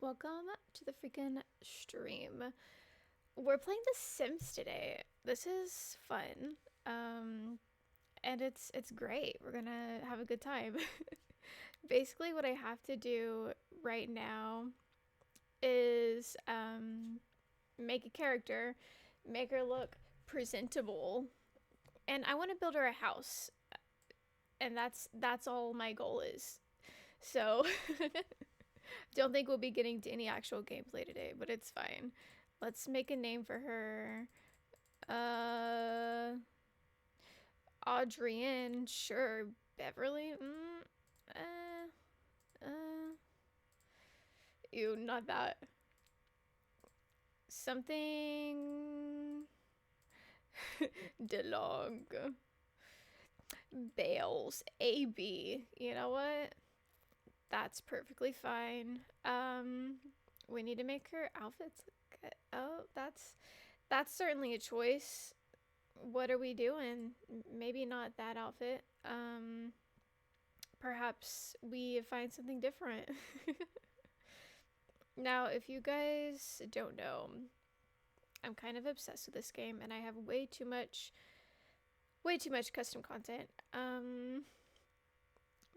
Welcome to the freaking stream. We're playing The Sims today. This is fun. And it's great. We're gonna have a good time. Basically what I have to do right now is make a character, make her look presentable, and I want to build her a house. And that's all my goal is. So don't think we'll be getting to any actual gameplay today, but it's fine. Let's make a name for her. Audrienne, sure. Beverly? Ew, not that. Something... DeLong. Bales. AB. You know what? That's perfectly fine. We need to make her outfits look good. Oh, that's certainly a choice. What are we doing? Maybe not that outfit. Perhaps we find something different. Now, if you guys don't know, I'm kind of obsessed with this game and I have way too much custom content.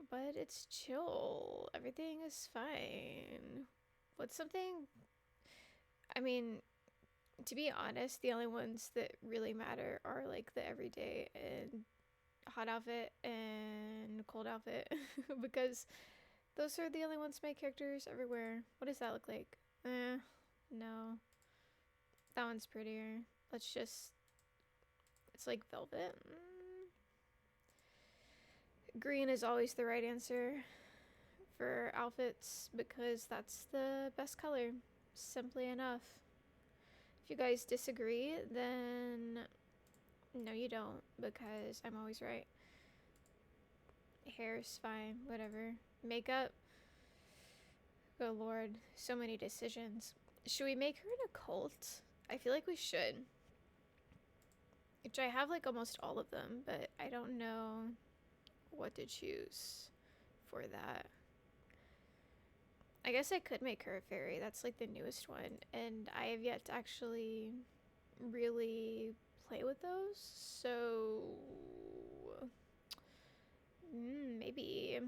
But it's chill. Everything is fine. What's something... I mean, to be honest, the only ones that really matter are like the everyday and hot outfit and cold outfit because those are the only ones my characters everywhere. What does that look like? No. That one's prettier. Let's just... It's like velvet. Green is always the right answer for outfits because that's the best color. Simply enough. If you guys disagree, then no, you don't, because I'm always right. Hair's fine, whatever. Makeup, oh lord, so many decisions. Should we make her an occult? I feel like we should. Which I have like almost all of them, but I don't know what to choose for that. I guess I could make her a fairy. That's like the newest one, and I have yet to actually really play with those, so maybe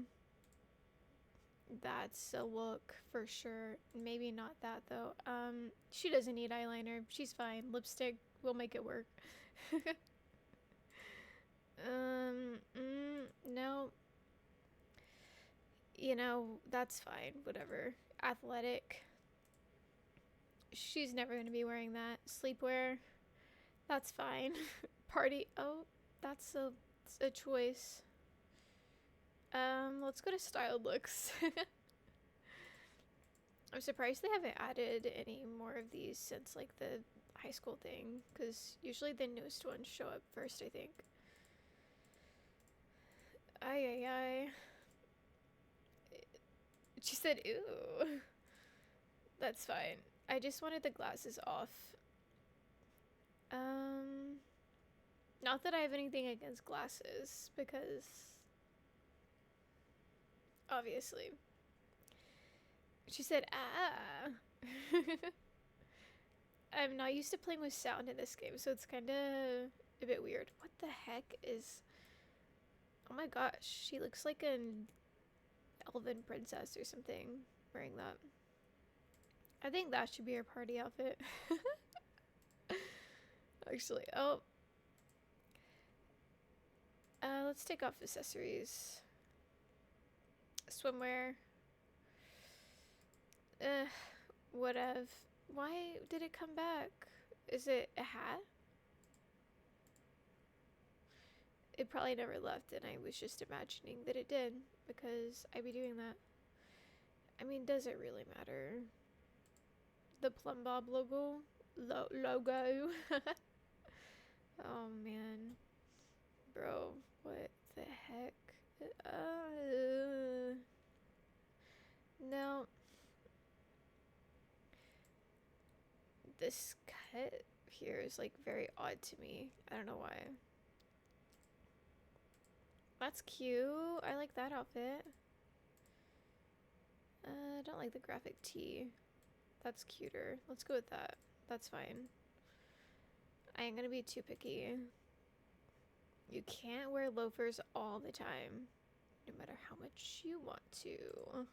that's a look for sure. Maybe not that though. She doesn't need eyeliner. She's fine. Lipstick, we'll make it work. No. You know, that's fine. Whatever. Athletic. She's never gonna be wearing that. Sleepwear. That's fine. Party. Oh, that's a choice. Let's go to styled looks. I'm surprised they haven't added any more of these since like the high school thing, because usually the newest ones show up first, I think. Ay ay ay. She said, ooh. That's fine. I just wanted the glasses off. Not that I have anything against glasses, because obviously. She said, ah. I'm not used to playing with sound in this game, so it's kind of a bit weird. What the heck is... Oh my gosh, she looks like an elven princess or something wearing that. I think that should be her party outfit. Actually, oh. Let's take off accessories. Swimwear. Whatever. Why did it come back? Is it a hat? It probably never left and I was just imagining that it did because I'd be doing that. I mean, does it really matter? The Plum Bob logo? Logo? Oh man. Bro, what the heck? No. This cut here is like very odd to me. I don't know why. That's cute. I like that outfit. I don't like the graphic tee. That's cuter. Let's go with that. That's fine. I ain't gonna be too picky. You can't wear loafers all the time, no matter how much you want to.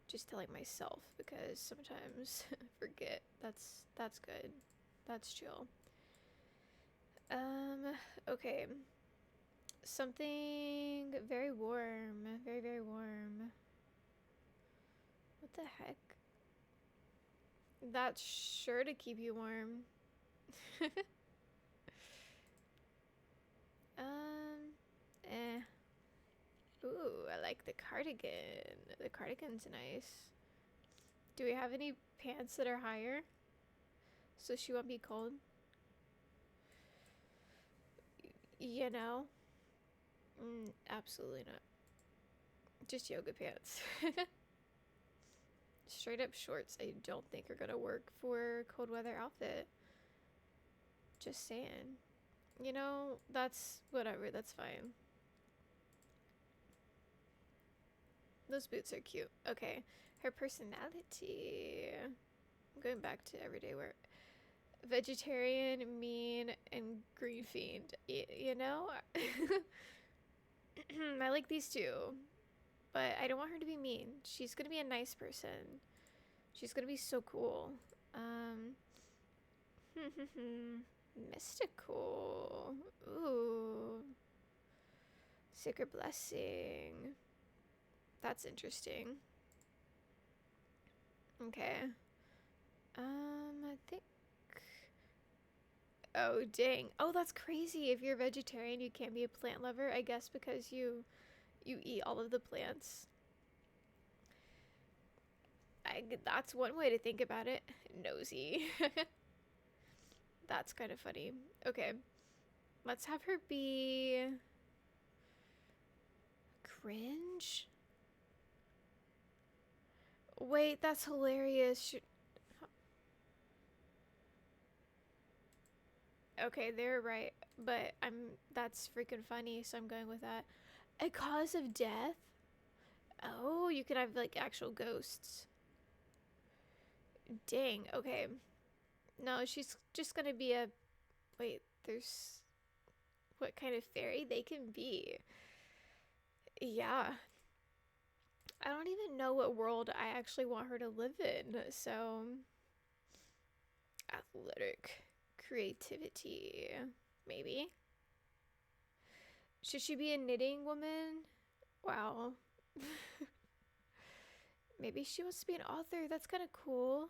Just telling myself because sometimes I forget. That's good. That's chill. Okay. Something very warm. Very, very warm. What the heck? That's sure to keep you warm. Eh. Ooh, I like the cardigan. The cardigan's nice. Do we have any pants that are higher? So she won't be cold? You know? Absolutely not. Just yoga pants. Straight up shorts I don't think are gonna work for cold weather outfit. Just saying. You know, that's whatever, that's fine. Those boots are cute. Okay. Her personality. I'm going back to everyday wear. Vegetarian, mean, and green fiend. You know? I like these two. But I don't want her to be mean. She's gonna be a nice person. She's gonna be so cool. Mystical. Ooh. Sacred blessing. That's interesting. Okay. I think. Oh, dang. Oh, that's crazy. If you're a vegetarian, you can't be a plant lover. I guess because you eat all of the plants. That's one way to think about it. Nosy. That's kind of funny. Okay. Let's have her be cringe. Wait, that's hilarious. Okay, they're right, but that's freaking funny, so I'm going with that. A cause of death? Oh, you could have like actual ghosts. Dang, okay. No, she's just gonna be a. Wait, there's. What kind of fairy they can be? Yeah. I don't even know what world I actually want her to live in, so. Athletic. Creativity. Maybe. Should she be a knitting woman? Wow. Maybe she wants to be an author. That's kind of cool.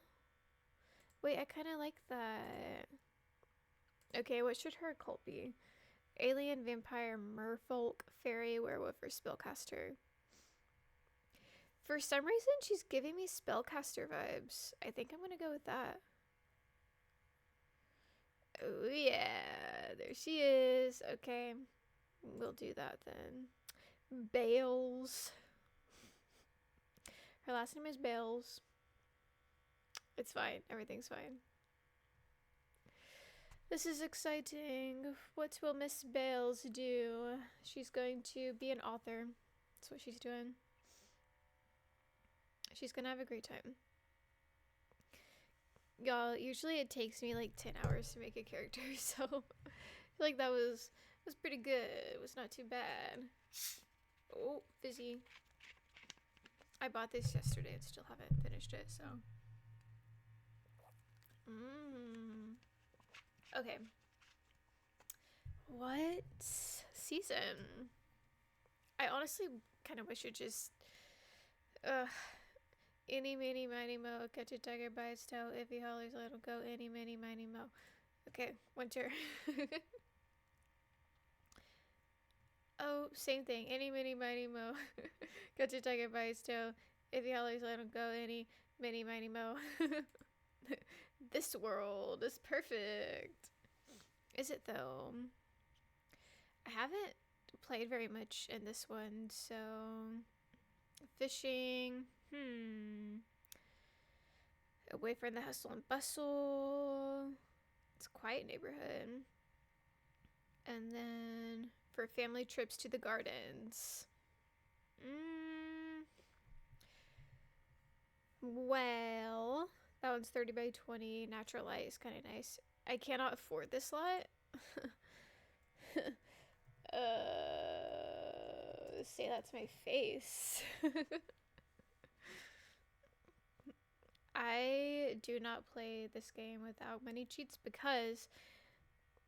Wait, I kind of like that. Okay, what should her cult be? Alien, vampire, merfolk, fairy, werewolf, or spellcaster? For some reason, she's giving me spellcaster vibes. I think I'm gonna go with that. Oh yeah, there she is. Okay, we'll do that then. Bales. Her last name is Bales. It's fine. Everything's fine. This is exciting. What will Miss Bales do? She's going to be an author. That's what she's doing. She's gonna have a great time. Y'all, usually it takes me like 10 hours to make a character, so I feel like that was pretty good. It was not too bad. Oh, fizzy. I bought this yesterday and still haven't finished it, so. Okay. What season? I honestly kind of wish it just. Eeny, meeny, miny, mo. Catch a tiger by its tail. If he hollers, let him go. Eeny, meeny, miny, mo. Okay, winter. Oh, same thing. Eeny, meeny, miny, mo. Catch a tiger by its tail. If he hollers, let him go. Eeny, meeny, miny, mo. This world is perfect. Is it though? I haven't played very much in this one, so fishing. Away from the hustle and bustle. It's a quiet neighborhood. And then for family trips to the gardens. Well, that one's 30 by 20. Natural light is kind of nice. I cannot afford this lot. Say that to my face. I do not play this game without many cheats because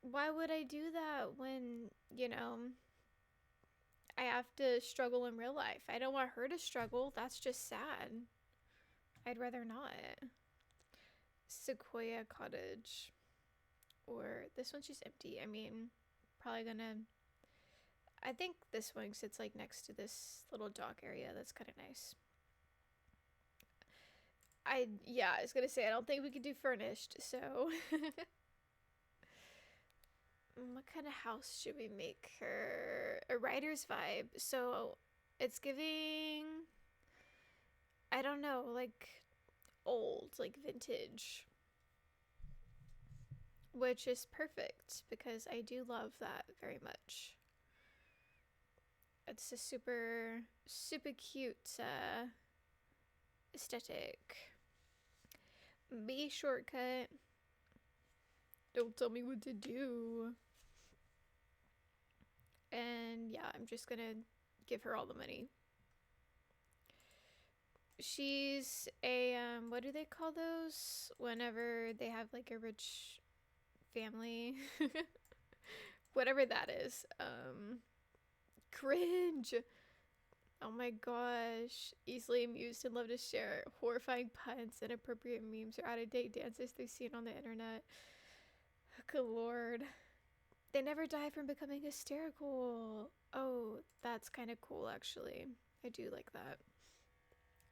why would I do that when, you know, I have to struggle in real life? I don't want her to struggle. That's just sad. I'd rather not. Sequoia Cottage. Or this one's just empty. I mean, probably gonna... I think this one sits like next to this little dock area. That's kind of nice. I was gonna say, I don't think we could do furnished, so... What kind of house should we make her? A writer's vibe. So it's giving, I don't know, like old, like vintage. Which is perfect because I do love that very much. It's a super, super cute aesthetic. B shortcut. Don't tell me what to do. And yeah, I'm just gonna give her all the money. She's a, what do they call those? Whenever they have like a rich family. Whatever that is. Cringe. Oh my gosh. Easily amused and love to share horrifying puns, inappropriate memes, or out-of-date dances they've seen on the internet. Good lord. They never die from becoming hysterical. Oh, that's kind of cool, actually. I do like that.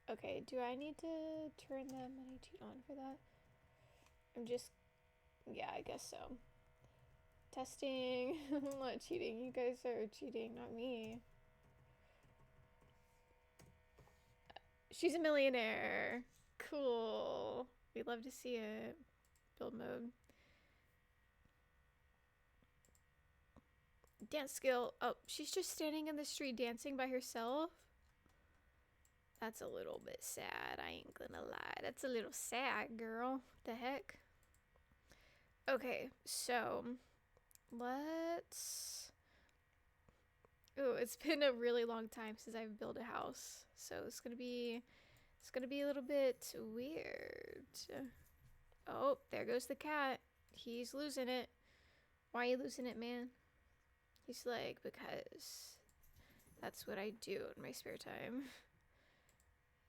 Okay, do I need to turn the money cheat on for that? I'm just... Yeah, I guess so. Testing. I'm not cheating. You guys are cheating, not me. She's a millionaire. Cool. We love to see it. Build mode. Dance skill. Oh, she's just standing in the street dancing by herself? That's a little bit sad, I ain't gonna lie. That's a little sad, girl. The heck? Okay, so let's... Oh, it's been a really long time since I've built a house, so it's gonna be a little bit weird. Oh, there goes the cat. He's losing it. Why are you losing it, man? He's like, because that's what I do in my spare time.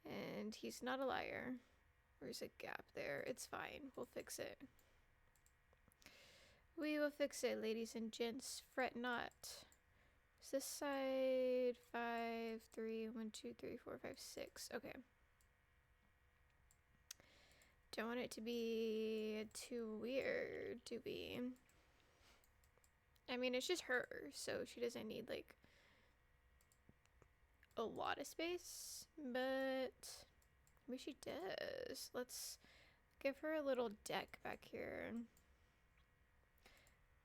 And he's not a liar. There's a gap there. It's fine. We'll fix it. We will fix it, ladies and gents. Fret not. Is this side 5, 3, 1, 2, 3, 4, 5, 6? Okay. Don't want it to be too weird, do we? I mean, it's just her, so she doesn't need, like, a lot of space, but maybe she does. Let's give her a little deck back here.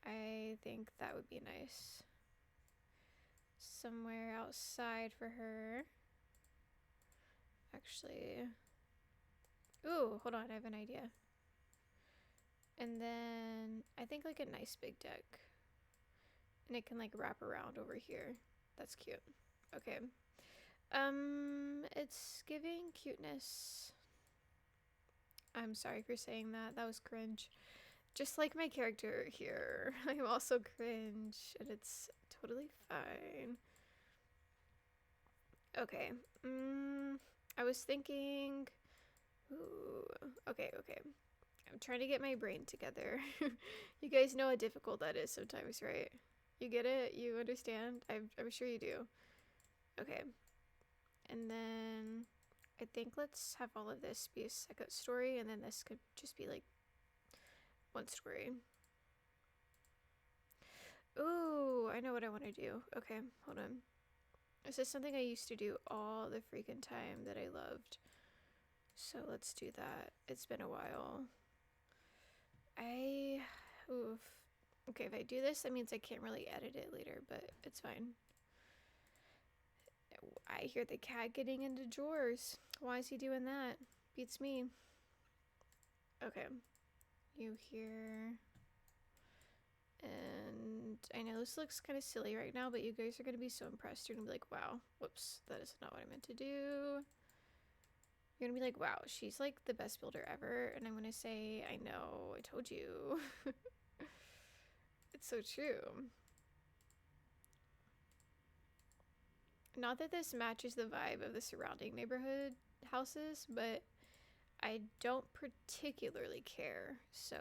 I think that would be nice. Somewhere outside for her. Actually, ooh, hold on, I have an idea. And then I think like a nice big deck. And it can like wrap around over here. That's cute. Okay. It's giving cuteness. I'm sorry for saying that. That was cringe. Just like my character here. I'm also cringe, and it's totally fine. Okay. I was thinking... Ooh. Okay. I'm trying to get my brain together. You guys know how difficult that is sometimes, right? You get it? You understand? I'm sure you do. Okay. And then I think let's have all of this be a second story, and then this could just be like one story. Ooh, I know what I want to do. Okay, hold on. This is something I used to do all the freaking time that I loved. So let's do that. It's been a while. Oof. Okay, if I do this, that means I can't really edit it later, but it's fine. I hear the cat getting into drawers. Why is he doing that? Beats me. Okay. You here. And I know this looks kind of silly right now, but you guys are going to be so impressed. You're going to be like, wow, whoops, that is not what I meant to do. You're going to be like, wow, she's like the best builder ever. And I'm going to say, I know, I told you. It's so true. Not that this matches the vibe of the surrounding neighborhood houses, but I don't particularly care. So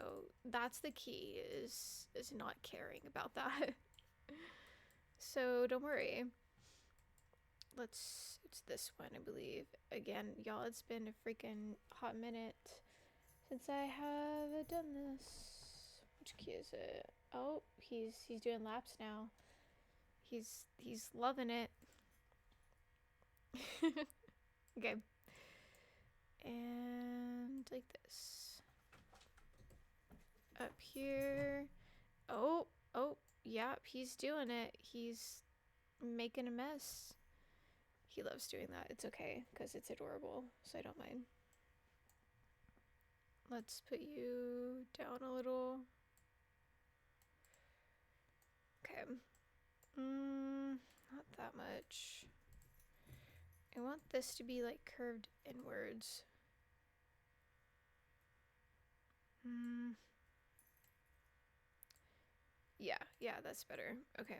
that's the key, is not caring about that. So don't worry. It's this one, I believe. Again, y'all, it's been a freaking hot minute since I have done this. Which key is it? Oh, he's doing laps now. He's loving it. Okay. And like this. Up here. Oh, yep, he's doing it. He's making a mess. He loves doing that. It's okay, because it's adorable, so I don't mind. Let's put you down a little. Okay. Not that much. I want this to be like curved inwards. Yeah, that's better. Okay.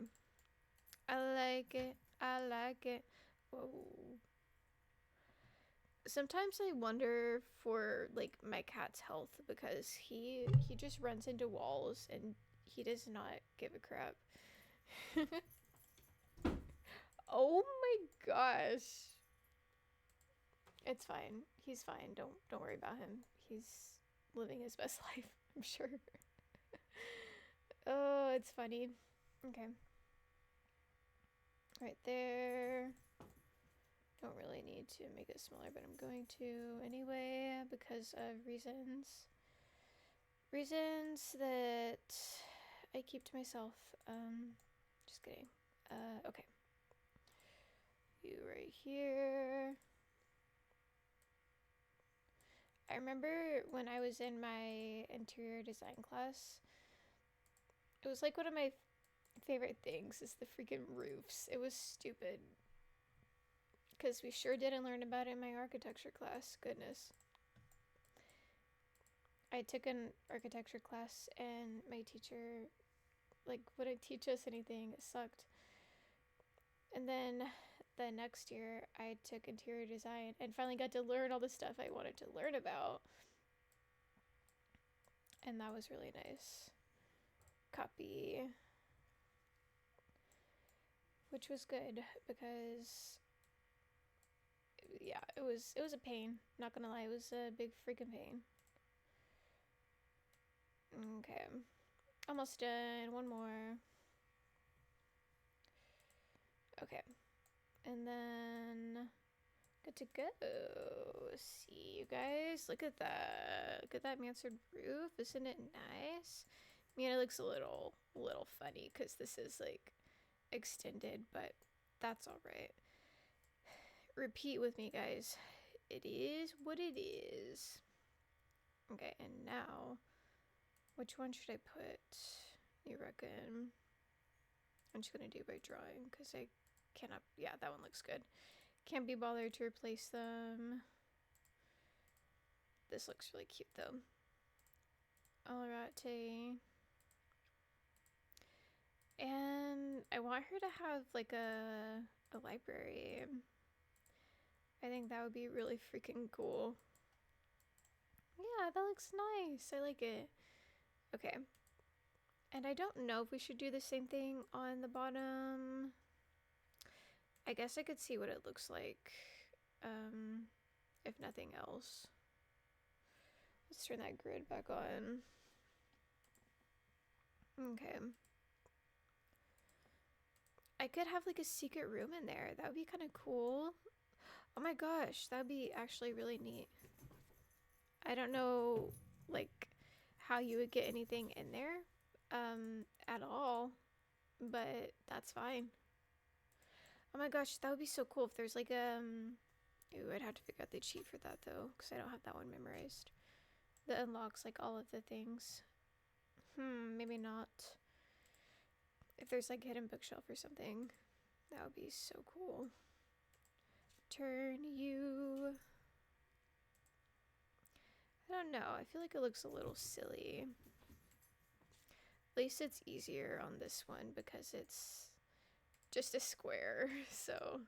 I like it. I like it. Whoa. Sometimes I wonder for like my cat's health because he just runs into walls and he does not give a crap. Oh my gosh. It's fine. He's fine. Don't worry about him. He's living his best life, I'm sure. Oh, it's funny. Okay. Right there. Don't really need to make it smaller, but I'm going to anyway because of reasons. Reasons that I keep to myself. Just kidding. Okay. You right here. I remember when I was in my interior design class, it was like one of my favorite things is the freaking roofs. It was stupid. Because we sure didn't learn about it in my architecture class. Goodness. I took an architecture class and my teacher like wouldn't teach us anything. It sucked. And then the next year I took interior design and finally got to learn all the stuff I wanted to learn about. And that was really nice. Copy. Which was good because yeah, it was a pain. Not gonna lie, it was a big freaking pain. Okay. Almost done. One more. Okay. And then good to go. See you guys. Look at that. Look at that mansard roof. Isn't it nice? I mean, it looks a little funny because this is like extended, but that's all right. Repeat with me, guys. It is what it is. Okay, and now, which one should I put? You reckon? I'm just gonna do by drawing because I cannot. Yeah, that one looks good. Can't be bothered to replace them. This looks really cute though. Alrighty. And I want her to have like a library. I think that would be really freaking cool. Yeah, that looks nice. I like it. Okay. And I don't know if we should do the same thing on the bottom. I guess I could see what it looks like, if nothing else. Let's turn that grid back on. Okay. I could have like a secret room in there. That would be kind of cool. Oh my gosh, that would be actually really neat. I don't know like how you would get anything in there at all, but that's fine. Oh my gosh, that would be so cool if there's like ooh, I'd have to figure out the cheat for that though, because I don't have that one memorized. that unlocks like all of the things. Maybe not. If there's like hidden bookshelf or something, that would be so cool. Turn you. I don't know. I feel like it looks a little silly. At least it's easier on this one because it's just a square, so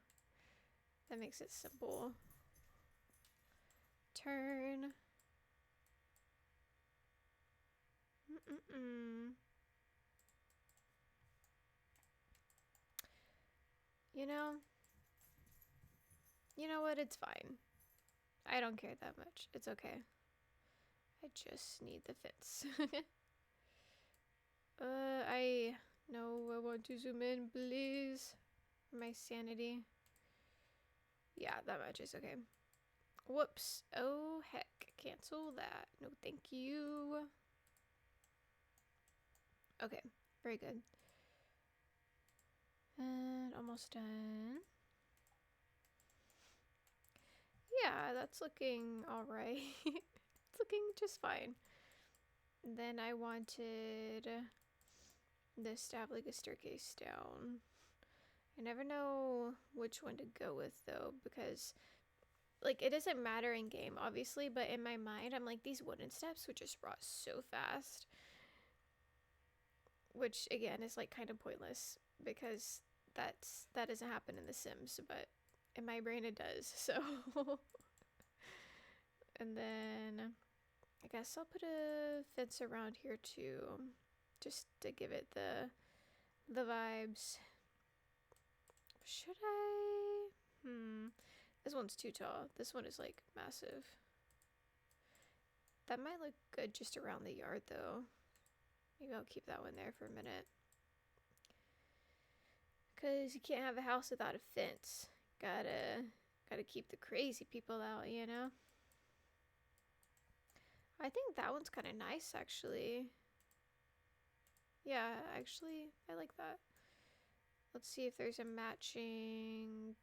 that makes it simple. Turn. You know? You know what? It's fine. I don't care that much. It's okay. I just need the fence. I want to zoom in, please. My sanity. Yeah, that much is okay. Whoops. Oh, heck. Cancel that. No, thank you. Okay, very good. And almost done. Yeah, that's looking alright. It's looking just fine. Then I wanted this to have like a staircase down. I never know which one to go with though, because like it doesn't matter in game obviously, but in my mind I'm like, these wooden steps would just rot so fast, which again is like kind of pointless because that doesn't happen in The Sims, but in my brain it does. So and then I guess I'll put a fence around here too, just to give it the vibes. Should I? This one's too tall. This one is like massive. That might look good just around the yard though. Maybe I'll keep that one there for a minute. Cause you can't have a house without a fence. Gotta keep the crazy people out, you know? I think that one's kind of nice actually. Yeah, actually, I like that. Let's see if there's a matching,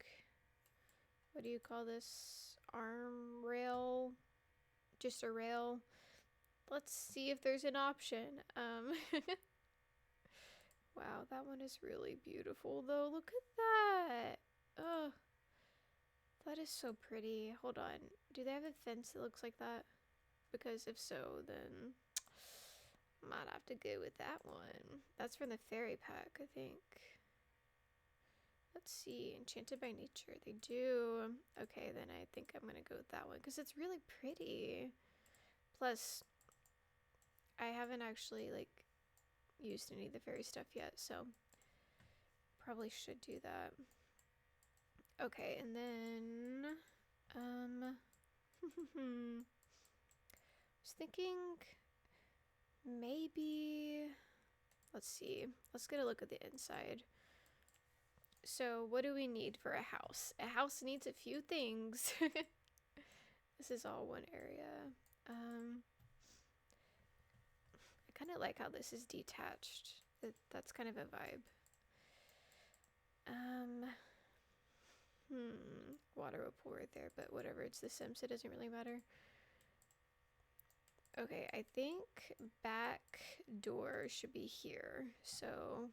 what do you call this? Arm rail? Just a rail. Let's see if there's an option. Wow, that one is really beautiful though. Look at that. Oh, that is so pretty. Hold on. Do they have a fence that looks like that? Because if so, then might have to go with that one. That's from the fairy pack, I think. Let's see. Enchanted by Nature. They do. Okay, then I think I'm gonna go with that one because it's really pretty. Plus, I haven't actually like used any of the fairy stuff yet, so probably should do that. Okay, and then I was thinking maybe, let's see, let's get a look at the inside. So what do we need for a house? A house needs a few things. This is all one area. I kind of like how this is detached. That's kind of a vibe. Water will pour right there, but whatever, it's The Sims, it doesn't really matter. Okay, I think back door should be here. So,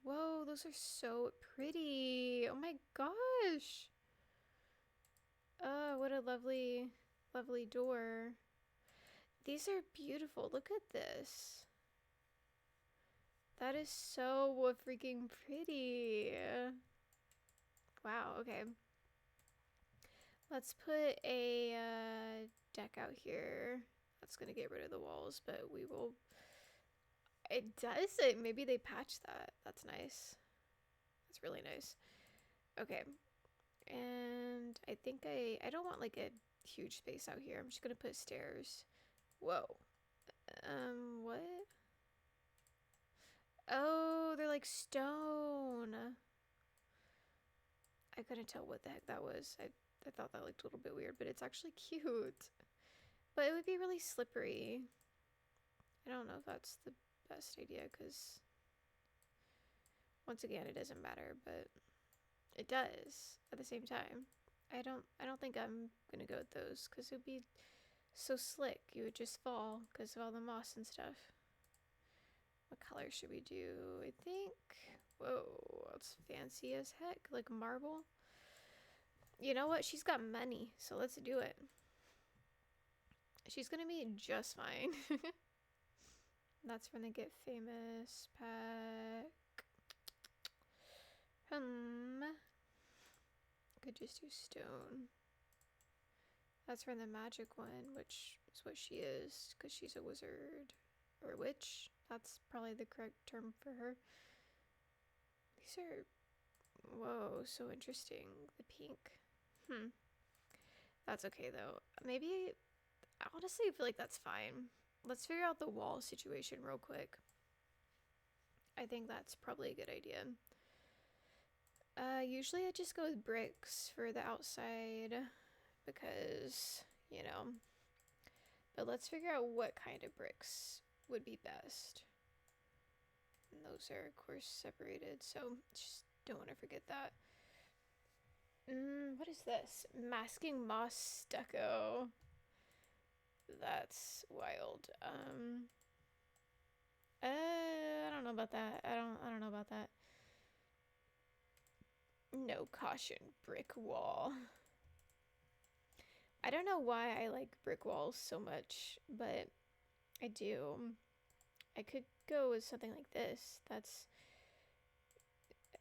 whoa, those are so pretty. Oh my gosh. Oh, what a lovely, lovely door. These are beautiful. Look at this. That is so freaking pretty. Wow, okay. Let's put a deck out here. That's gonna get rid of the walls, but we will. It does it. Maybe they patched that. That's nice. That's really nice. Okay. And I think I don't want like a huge space out here. I'm just gonna put stairs. Whoa. What? Oh, they're like stone. I couldn't tell what the heck that was. I thought that looked a little bit weird, but it's actually cute. But it would be really slippery. I don't know if that's the best idea, because once again, it doesn't matter, but it does at the same time. I don't think I'm gonna go with those because it would be so slick. You would just fall because of all the moss and stuff. What color should we do? I think, whoa, it's fancy as heck, like marble. You know what? She's got money, so let's do it. She's gonna be just fine. That's from the Get Famous pack. Could just do stone. That's from the magic one, which is what she is, because she's a wizard. Or witch. That's probably the correct term for her. These are, whoa, so interesting. The pink. That's okay though. Maybe, I honestly feel like that's fine. Let's figure out the wall situation real quick. I think that's probably a good idea. Usually I just go with bricks for the outside because, you know. But let's figure out what kind of bricks would be best. And those are, of course, separated, so just don't want to forget that. What is this? Masking moss stucco. That's wild. I don't know about that. I don't know about that. No caution, brick wall. I don't know why I like brick walls so much, but I do. I could go with something like this. That's,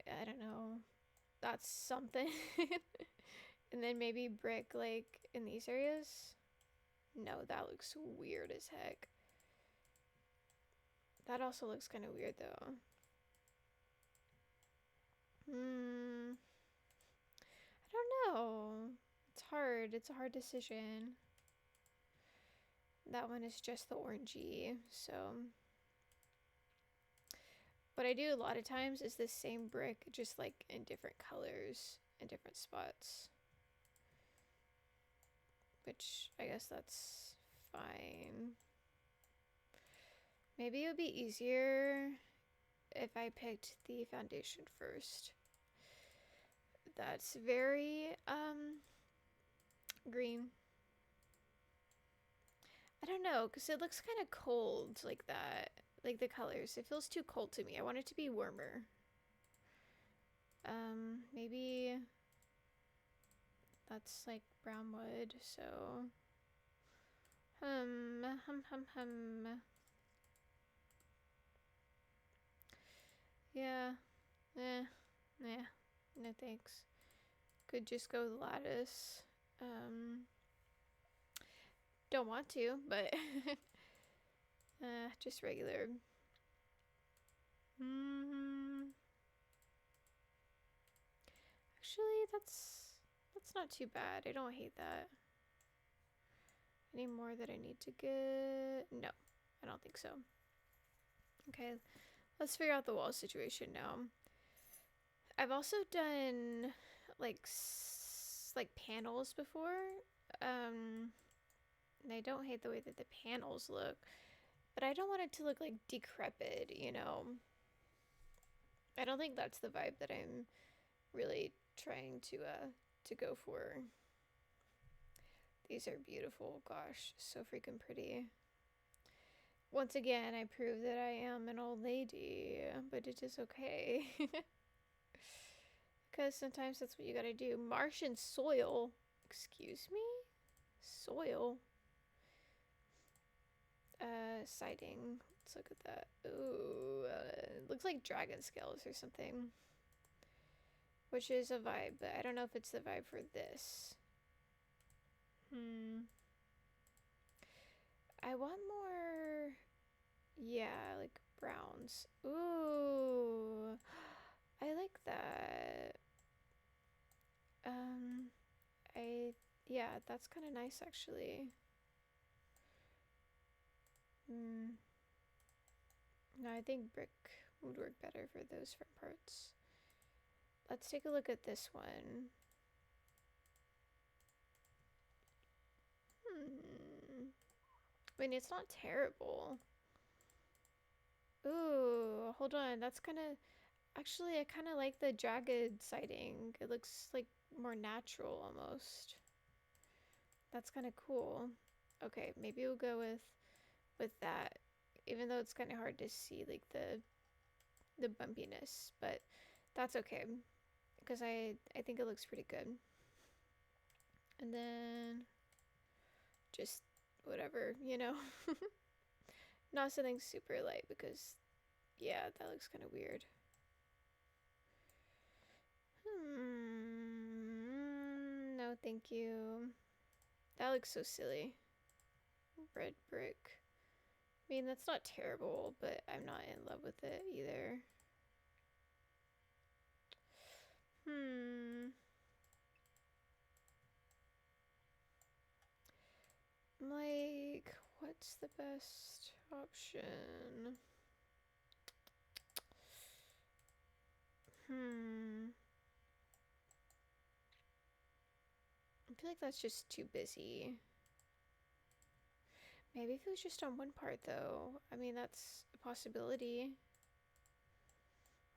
I don't know. That's something. And then maybe brick like in these areas. No, that looks weird as heck. That also looks kind of weird though. I don't know. It's hard. It's a hard decision. That one is just the orangey, so. What I do a lot of times is the same brick, just like in different colors in different spots. Which I guess that's fine. Maybe it would be easier if I picked the foundation first. That's very green. I don't know, because it looks kind of cold like that. Like the colors. It feels too cold to me. I want it to be warmer. Maybe that's like brown wood, so yeah. No thanks. Could just go with lattice. Don't want to, but just regular. Actually, that's not too bad. I don't hate that. Any more that I need to get? No, I don't think so. Okay, let's figure out the wall situation now. I've also done like panels before. And I don't hate the way that the panels look, but I don't want it to look like decrepit, you know. I don't think that's the vibe that I'm really trying to go for. These are beautiful. Gosh, so freaking pretty. Once again, I prove that I am an old lady, but it is okay. Because sometimes that's what you gotta do. Martian soil. Excuse me? Soil? Siding. Let's look at that. Ooh, it looks like dragon scales or something. Which is a vibe, but I don't know if it's the vibe for this. I want more, yeah, like browns. Ooh, I like that. Yeah, that's kind of nice actually. No, I think brick would work better for those front parts. Let's take a look at this one. I mean, it's not terrible. Ooh, hold on. That's kind of... Actually, I kind of like the jagged siding. It looks like more natural almost. That's kind of cool. Okay, maybe we'll go with that. Even though it's kind of hard to see like the bumpiness, but that's okay because I think it looks pretty good. And then just whatever, you know. Not something super light because yeah, that looks kind of weird. No, thank you. That looks so silly. Red brick. I mean, that's not terrible, but I'm not in love with it either. Like, what's the best option? I feel like that's just too busy. Maybe if it was just on one part, though. I mean, that's a possibility.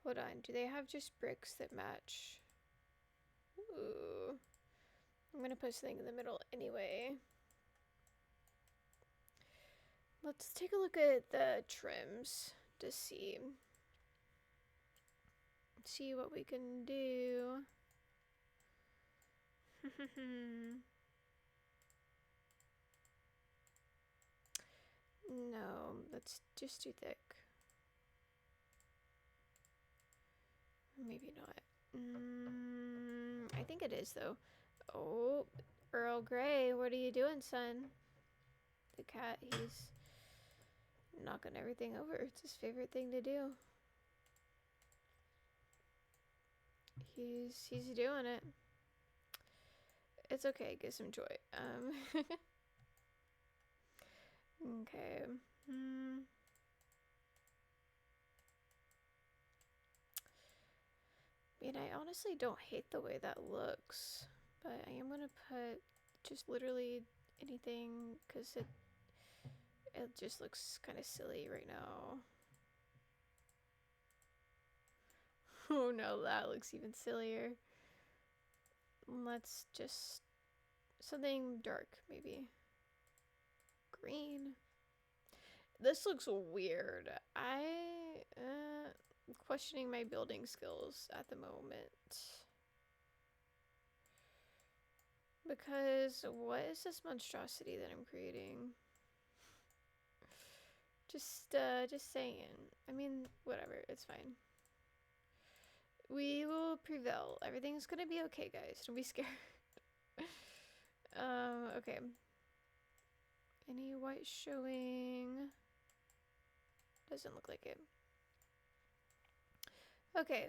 Hold on. Do they have just bricks that match? Ooh. I'm gonna put something in the middle anyway. Let's take a look at the trims to see what we can do. No, that's just too thick. Maybe not. I think it is though. Oh, Earl Grey, what are you doing, son? The cat, he's knocking everything over. It's his favorite thing to do. He's doing it. It's okay, gives him joy. Okay. I mean, I honestly don't hate the way that looks, but I am gonna put just literally anything because it just looks kind of silly right now. Oh no, that looks even sillier. Let's just something dark, maybe. Green. This looks weird. I'm questioning my building skills at the moment. Because what is this monstrosity that I'm creating? Just saying. I mean, whatever, it's fine. We will prevail. Everything's gonna be okay, guys. Don't be scared. Okay. Any white showing? Doesn't look like it. Okay,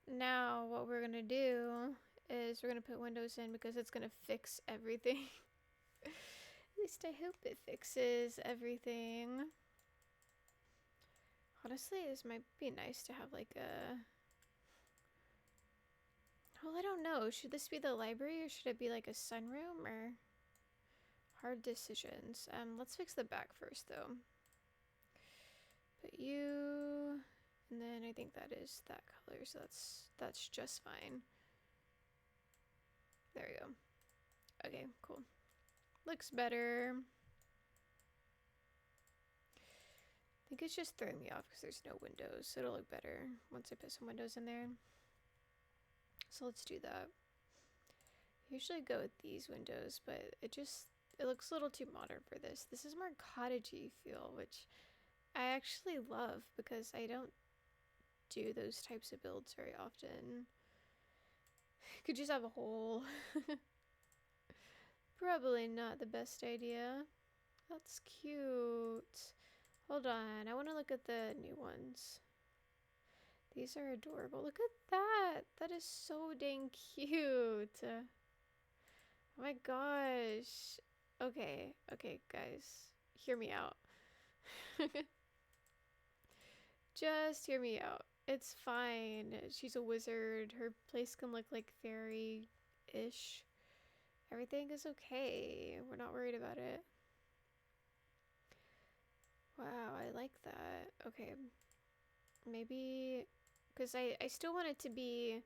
now what we're gonna do is we're gonna put windows in because it's gonna fix everything. At least I hope it fixes everything. Honestly, this might be nice to have like a... Well, I don't know. Should this be the library or should it be like a sunroom or... Hard decisions. Let's fix the back first though. Put you... And then I think that is that color, so that's just fine. There we go. Okay, cool. Looks better. I think it's just throwing me off because there's no windows, so it'll look better once I put some windows in there. So let's do that. I usually go with these windows, but it looks a little too modern for this. This is more cottagey feel, which I actually love because I don't do those types of builds very often. Could just have a hole. Probably not the best idea. That's cute. Hold on, I want to look at the new ones. These are adorable. Look at that. That is so dang cute. Oh my gosh. Okay, guys. Hear me out. Just hear me out. It's fine. She's a wizard. Her place can look like fairy-ish. Everything is okay. We're not worried about it. Wow, I like that. Okay. Maybe... Because I still want it to be...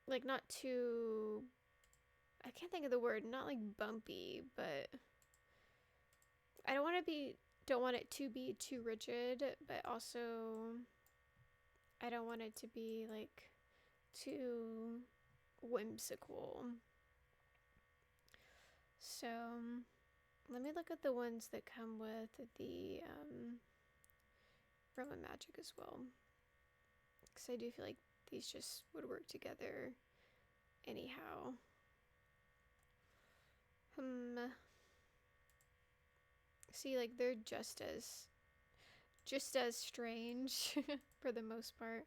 Like, not too... I can't think of the word. Not, like, bumpy, but... I don't want it to be too rigid, but also I don't want it to be like too whimsical. So let me look at the ones that come with the Realm of Magic as well, because I do feel like these just would work together anyhow. See, like they're just as strange for the most part.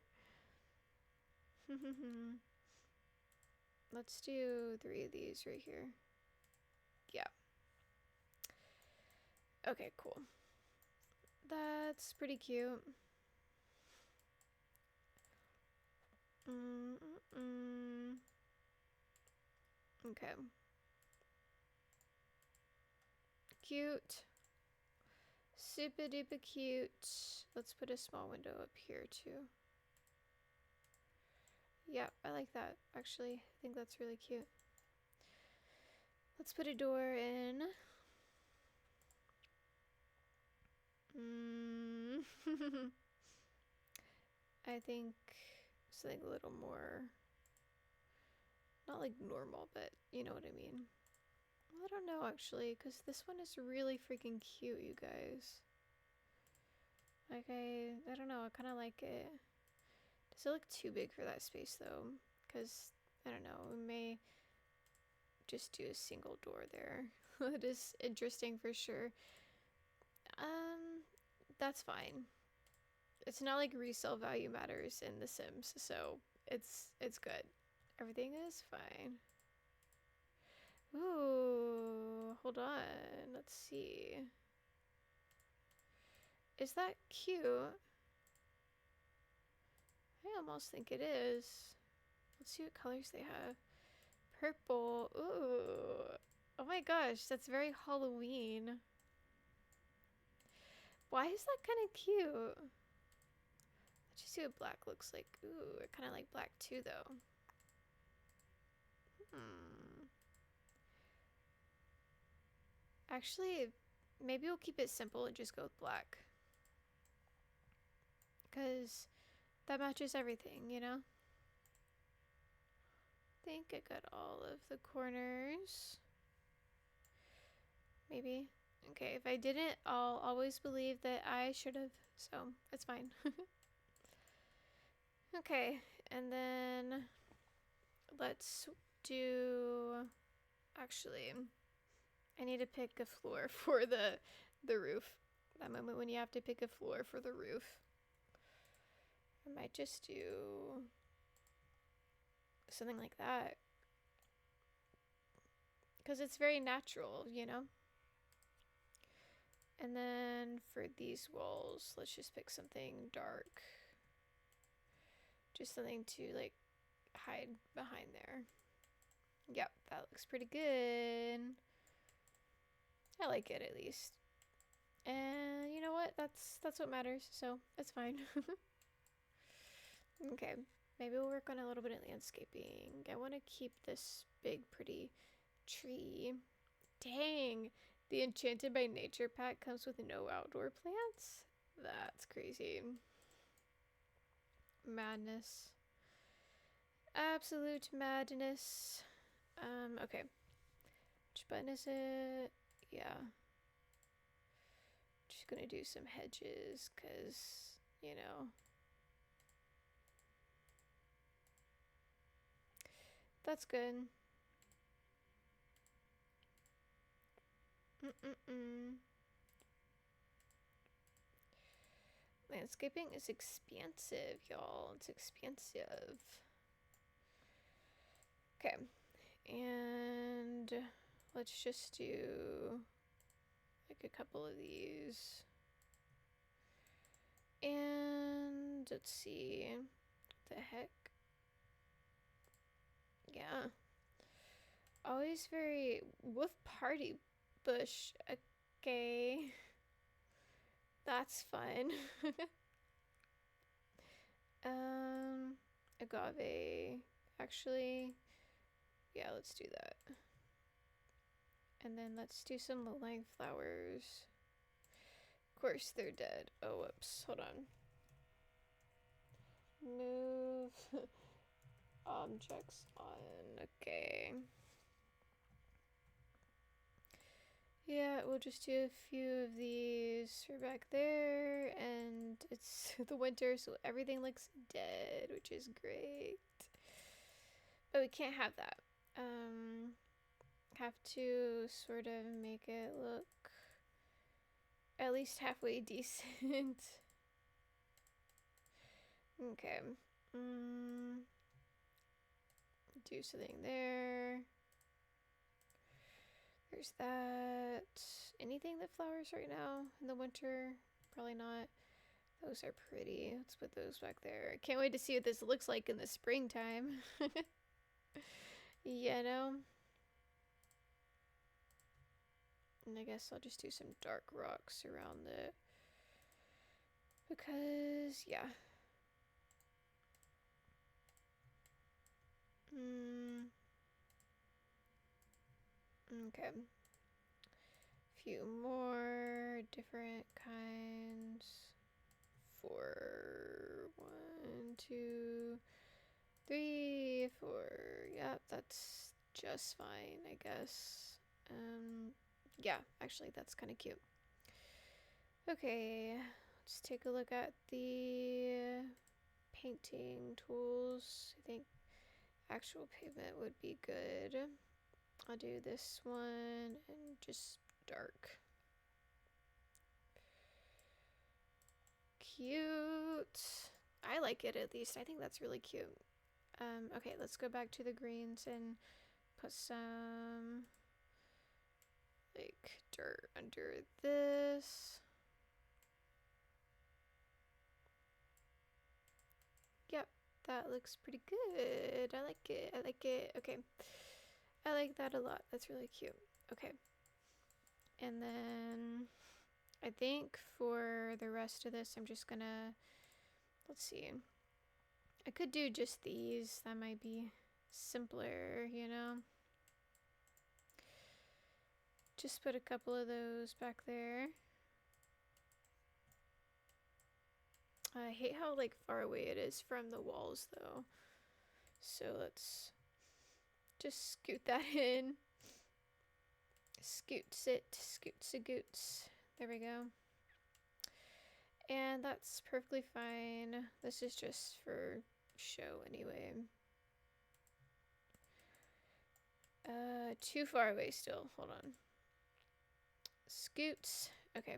Let's do 3 of these right here. Yeah. Okay, cool. That's pretty cute. Okay. Cute. Super duper cute. Let's put a small window up here too. Yeah, I like that actually. I think that's really cute. Let's put a door in. I think something a little more, not like normal, but you know what I mean. I don't know actually, because this one is really freaking cute, you guys. Like I don't know, I kind of like it. Does it look too big for that space though? Because I don't know, we may just do a single door there. It is interesting for sure. That's fine. It's not like resale value matters in The Sims, so it's good. Everything is fine. Ooh, hold on. Let's see. Is that cute? I almost think it is. Let's see what colors they have. Purple. Ooh. Oh my gosh, that's very Halloween. Why is that kind of cute? Let's just see what black looks like. Ooh, I kind of like black too, though. Actually, maybe we'll keep it simple and just go with black. Because that matches everything, you know? I think I got all of the corners. Maybe. Okay, if I didn't, I'll always believe that I should have, so it's fine. Okay, and then let's do, actually, I need to pick a floor for the roof. That moment when you have to pick a floor for the roof. I might just do something like that. Because it's very natural, you know? And then for these walls, let's just pick something dark. Just something to like hide behind there. Yep, that looks pretty good. I like it at least. And you know what? That's what matters, so it's fine. Okay, maybe we'll work on a little bit of landscaping. I want to keep this big pretty tree. Dang, the Enchanted by Nature pack comes with no outdoor plants? That's crazy. Madness. Absolute madness. Okay. Which button is it? Yeah. Just gonna do some hedges, cause, you know. That's good. Landscaping is expansive, y'all. It's expansive. Okay. And let's just do like a couple of these. And let's see. What the heck? Yeah. Always very wolf party bush. Okay. That's fun. Agave. Actually, yeah, let's do that. And then let's do some low-lying flowers. course they're dead. Oh, whoops. Hold on. Move objects on. Okay. Yeah, we'll just do a few of these for back there, and it's the winter, so everything looks dead, which is great. But we can't have that. Have to sort of make it look at least halfway decent. Okay. Do something there. There's that. Anything that flowers right now in the winter? Probably not. Those are pretty. Let's put those back there. I can't wait to see what this looks like in the springtime. You know? And I guess I'll just do some dark rocks around it. Because, yeah. Okay. Few more different kinds. 4, 1, 2, 3, 4. Yep, that's just fine, I guess. Yeah, actually, that's kind of cute. Okay, let's take a look at the painting tools. I think actual pavement would be good. I'll do this one and just dark. Cute. I like it at least. I think that's really cute. Okay, let's go back to the greens and put some like dirt under this. Yep, that looks pretty good. I like it. I like it. Okay. I like that a lot. That's really cute. Okay. And then I think for the rest of this, I'm just gonna, let's see. I could do just these. That might be simpler, you know? Just put a couple of those back there. I hate how like far away it is from the walls though. So let's just scoot that in. Scoots it, scoots a goots. There we go. And that's perfectly fine. This is just for show anyway. Too far away still. Hold on. Scoots. Okay.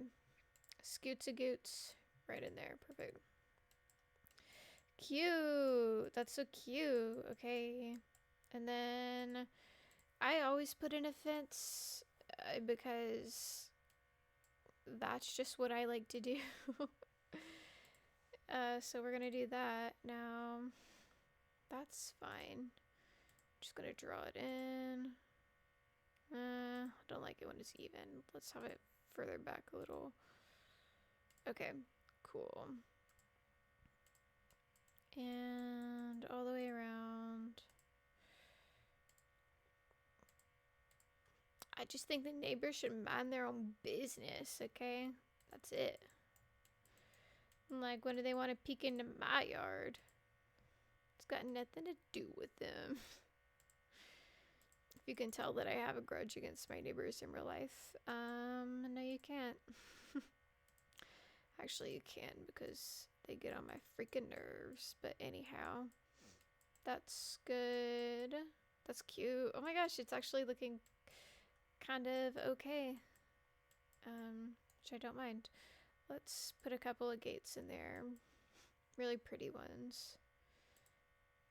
Scoots a goots. Right in there. Perfect. Cute. That's so cute. Okay. And then I always put in a fence because that's just what I like to do. So we're gonna do that now. That's fine. Just gonna draw it in. I don't like it when it's even. Let's have it further back a little. Okay, cool. And all the way around. I just think the neighbors should mind their own business, okay? That's it. Like, when do they want to peek into my yard? It's got nothing to do with them. If you can tell that I have a grudge against my neighbors in real life. No, you can't. Actually, you can because they get on my freaking nerves. But anyhow, that's good. That's cute. Oh my gosh, it's actually looking kind of okay. Which I don't mind. Let's put a couple of gates in there. Really pretty ones.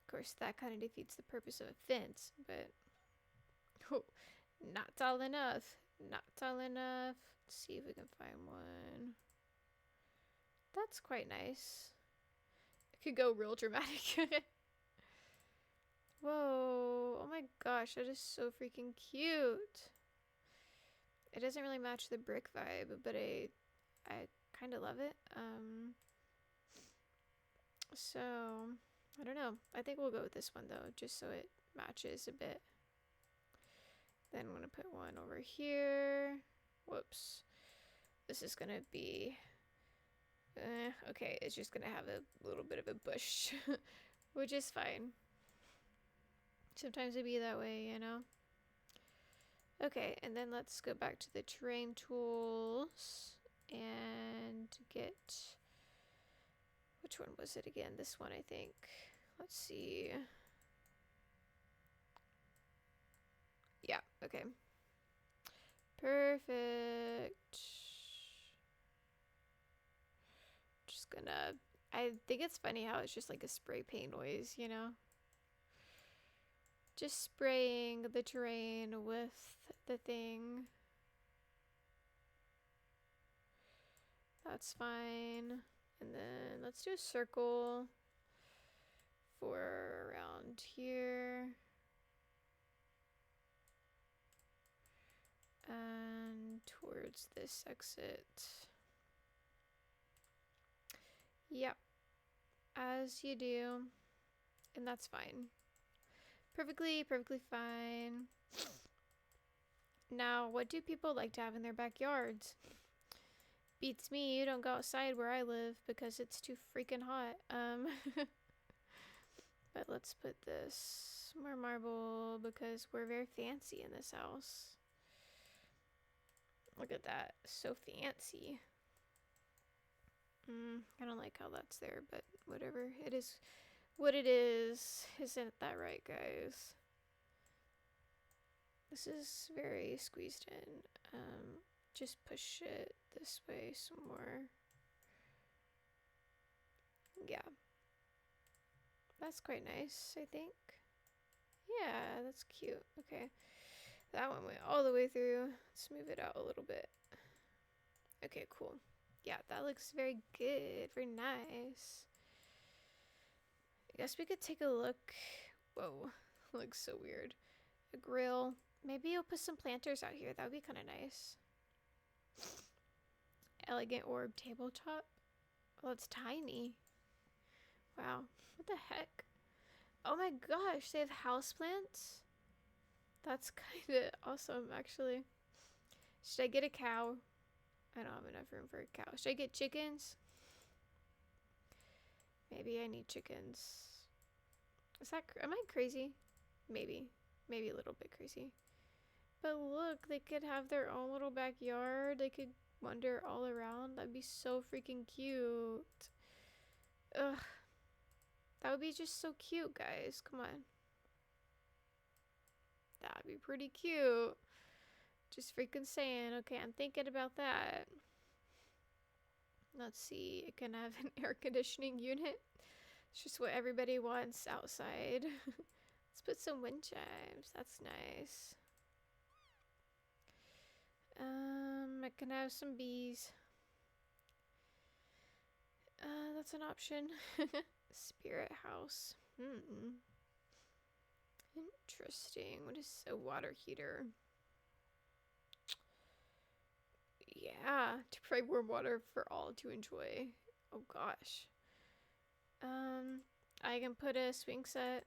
Of course, that kind of defeats the purpose of a fence, but oh, not tall enough. Not tall enough. Let's see if we can find one. That's quite nice. It could go real dramatic. Whoa. Oh my gosh, that is so freaking cute. It doesn't really match the brick vibe, but I kind of love it. So, I don't know. I think we'll go with this one though, just so it matches a bit. Then I'm going to put one over here. Whoops. This is gonna be... okay, it's just gonna have a little bit of a bush, which is fine. Sometimes it be that way, you know? Okay, and then let's go back to the terrain tools and get... Which one was it again? This one, I think. Let's see. Yeah, okay. Perfect. Just gonna... I think it's funny how it's just like a spray paint noise, you know? Just spraying the terrain with the thing. That's fine. And then let's do a circle for around here. And towards this exit. Yep. As you do. And that's fine. Perfectly fine. Now, what do people like to have in their backyards? Beats me, you don't go outside where I live because it's too freaking hot. But let's put this more marble because we're very fancy in this house. Look at that, so fancy. I don't like how that's there, but whatever. It is what it is. Isn't that right, guys? This is very squeezed in. Just push it this way some more. Yeah. That's quite nice, I think. Yeah, that's cute. Okay. That one went all the way through. Let's move it out a little bit. Okay, cool. Yeah, that looks very good. Very nice. I guess we could take a look. Whoa. Looks so weird. A grill. Maybe you'll put some planters out here. That would be kind of nice. Elegant orb tabletop. Oh, it's tiny. Wow. What the heck? Oh my gosh, they have houseplants? That's kind of awesome, actually. Should I get a cow? I don't have enough room for a cow. Should I get chickens? Maybe I need chickens. Is that... Am I crazy? Maybe. Maybe a little bit crazy. But look, they could have their own little backyard. They could wander all around. That'd be so freaking cute. Ugh. That would be just so cute, guys. Come on. That'd be pretty cute. Just freaking saying. Okay, I'm thinking about that. Let's see. It can have an air conditioning unit. It's just what everybody wants outside. Let's put some wind chimes. That's nice. I can have some bees. That's an option. Spirit house. Interesting. What is a water heater? Yeah, to provide warm water for all to enjoy. Oh gosh. I can put a swing set.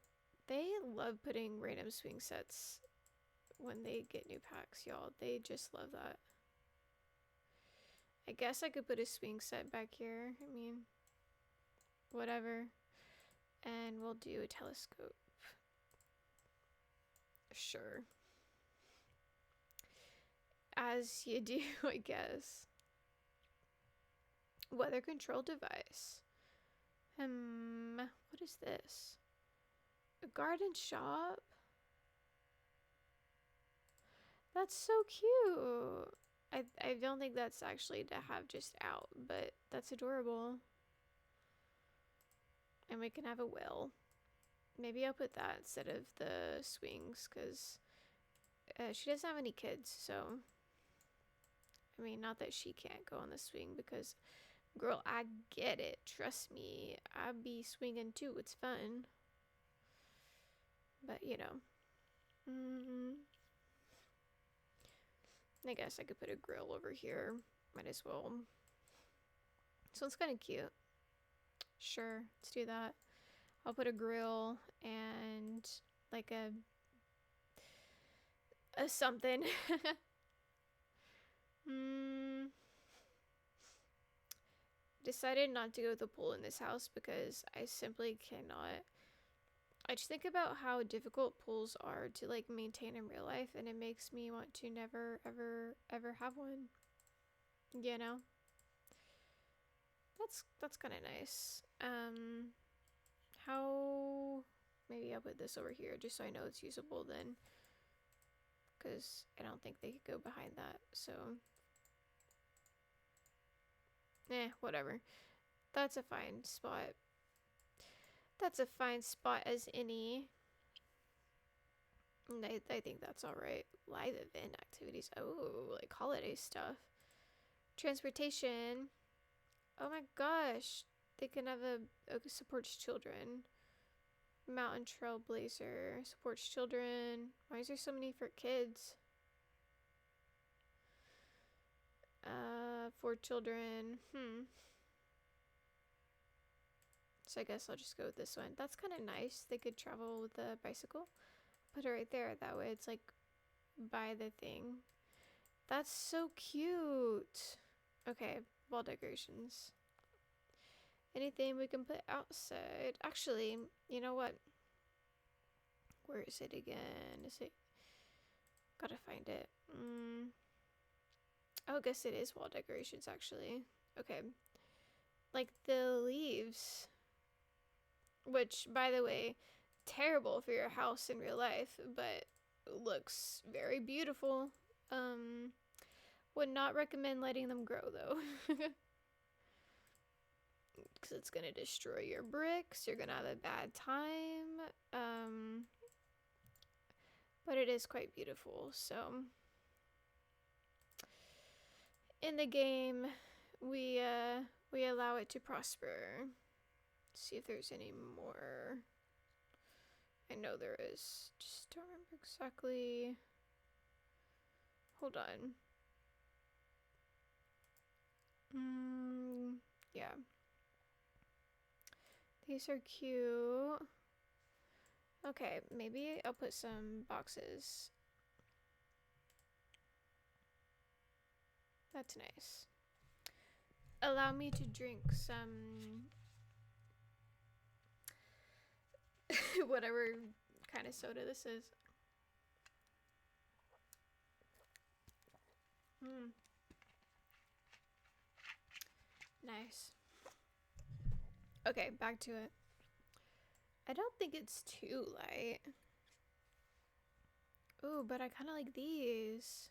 They love putting random swing sets when they get new packs, y'all. They just love that. I guess I could put a swing set back here. I mean, whatever. And we'll do a telescope. Sure. As you do, I guess. Weather control device. What is this? A garden shop? That's so cute. I don't think that's actually to have just out, but that's adorable. And we can have a well. Maybe I'll put that instead of the swings, because she doesn't have any kids, so... I mean, not that she can't go on the swing, because... Girl, I get it. Trust me. I'll be swinging too. It's fun. But, you know. I guess I could put a grill over here. Might as well. This one's kind of cute. Sure, let's do that. I'll put a grill and like a something. decided not to go to the pool in this house because I simply cannot. I just think about how difficult pools are to like maintain in real life, and it makes me want to never ever ever have one. You know? That's kind of nice. How maybe I'll put this over here just so I know it's usable then, because I don't think they could go behind that. So, whatever. That's a fine spot. That's a fine spot as any. I think that's all right. Live event activities. Oh, like holiday stuff. Transportation. Oh my gosh. They can have a supports children. Mountain Trailblazer supports children. Why is there so many for kids? For children. So I guess I'll just go with this one. That's kind of nice. They could travel with a bicycle. Put it right there. That way it's like by the thing. That's so cute. Okay, wall decorations. Anything we can put outside. Actually, you know what? Where is it again? Is it? Gotta find it. Oh, I guess it is wall decorations actually. Okay. Like the leaves. Which, by the way, terrible for your house in real life, but looks very beautiful. Would not recommend letting them grow though. Because it's gonna destroy your bricks. You're gonna have a bad time. But it is quite beautiful. So in the game, we allow it to prosper. Let's see if there's any more. I know there is. Just don't remember exactly. Hold on. Yeah. These are cute. Okay, maybe I'll put some boxes. That's nice. Allow me to drink some whatever kind of soda this is. Nice. Okay, back to it. I don't think it's too light. Ooh, but I kind of like these.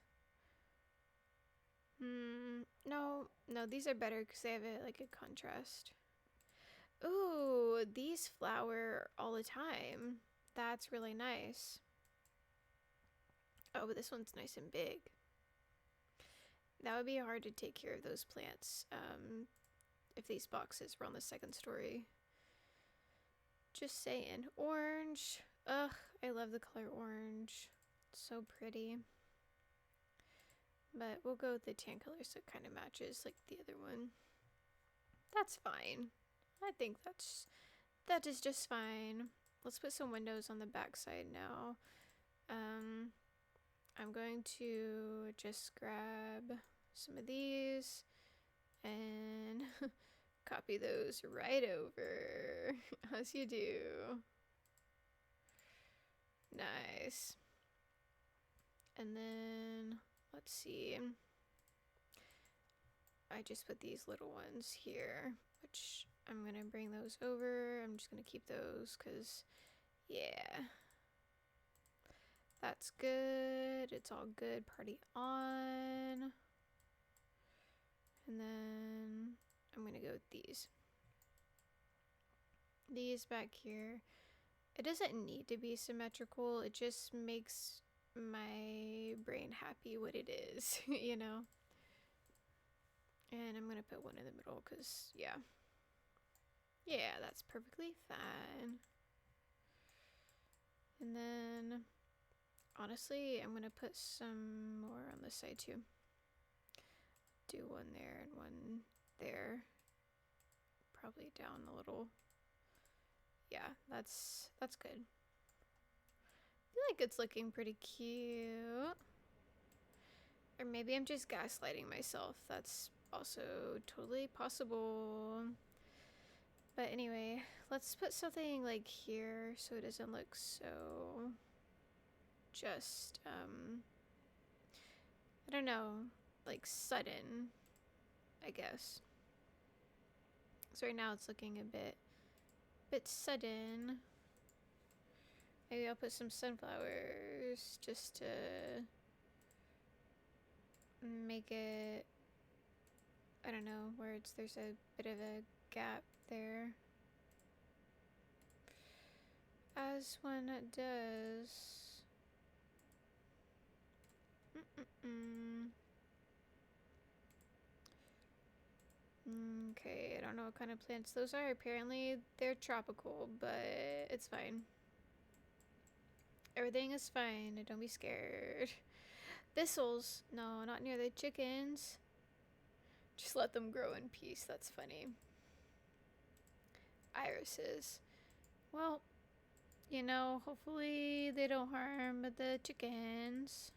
No, these are better because they have like a contrast. Ooh, these flower all the time. That's really nice. Oh, but this one's nice and big. That would be hard to take care of those plants if these boxes were on the second story. Just saying. Orange. Ugh, I love the color orange. It's so pretty. But we'll go with the tan color so it kind of matches like the other one. That's fine. I think that is just fine. Let's put some windows on the back side now. I'm going to just grab some of these and copy those right over as you do. Nice. And then let's see. I just put these little ones here, which I'm gonna bring those over. I'm just gonna keep those because, yeah. That's good. It's all good. Party on. And then I'm gonna go with these. These back here. It doesn't need to be symmetrical. It just makes my brain happy what it is, you know? And I'm gonna put one in the middle because, yeah. Yeah, that's perfectly fine. And then, honestly, I'm gonna put some more on this side too. Do one there and one there. Probably down a little. Yeah, that's good. I feel like it's looking pretty cute. Or maybe I'm just gaslighting myself. That's also totally possible. But anyway, let's put something like here so it doesn't look so just, I don't know, like sudden, I guess. So right now it's looking a bit sudden. Maybe I'll put some sunflowers just to make it, I don't know, where there's a bit of a gap there. As one does. Okay, I don't know what kind of plants those are. Apparently they're tropical, but it's fine. Everything is fine. Don't be scared. Thistles. No, not near the chickens. Just let them grow in peace. That's funny. Irises. Well, you know, hopefully they don't harm the chickens.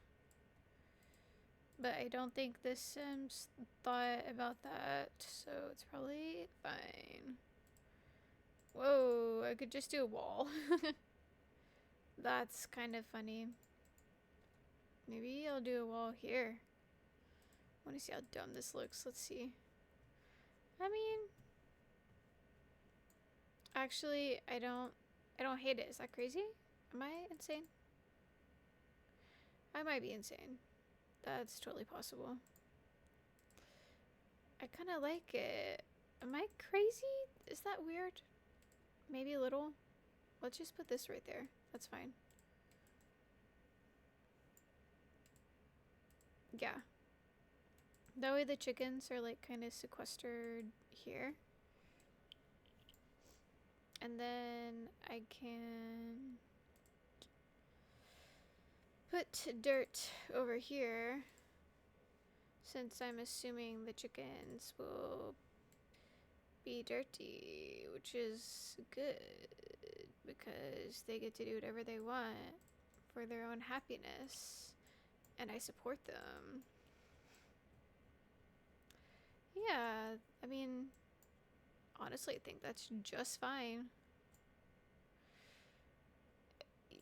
But I don't think this Sims thought about that, so it's probably fine. Whoa, I could just do a wall. That's kind of funny. Maybe I'll do a wall here. I want to see how dumb this looks. Let's see. I mean, actually, I don't hate it. Is that crazy? Am I insane? I might be insane. That's totally possible. I kind of like it. Am I crazy? Is that weird? Maybe a little. Let's just put this right there. That's fine. Yeah. That way the chickens are like kind of sequestered here. And then I can put dirt over here, since I'm assuming the chickens will be dirty, which is good because they get to do whatever they want for their own happiness, and I support them. Yeah, I mean, honestly, I think that's just fine.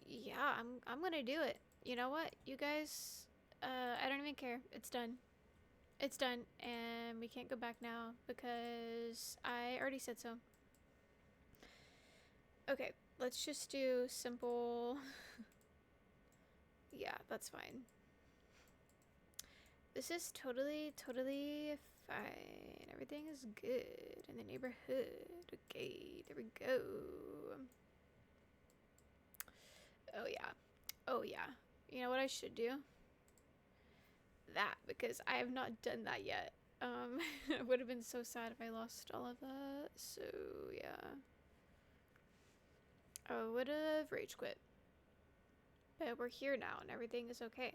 Yeah, I'm gonna do it. You know what, you guys? I don't even care. It's done. It's done, and we can't go back now because I already said so. Okay, let's just do simple. Yeah, that's fine. This is totally fine. Everything is good in the neighborhood. Okay, there we go. Oh yeah. Oh yeah. You know what I should do? That, because I have not done that yet. It would have been so sad if I lost all of that. So yeah. I would have rage quit. But we're here now and everything is okay.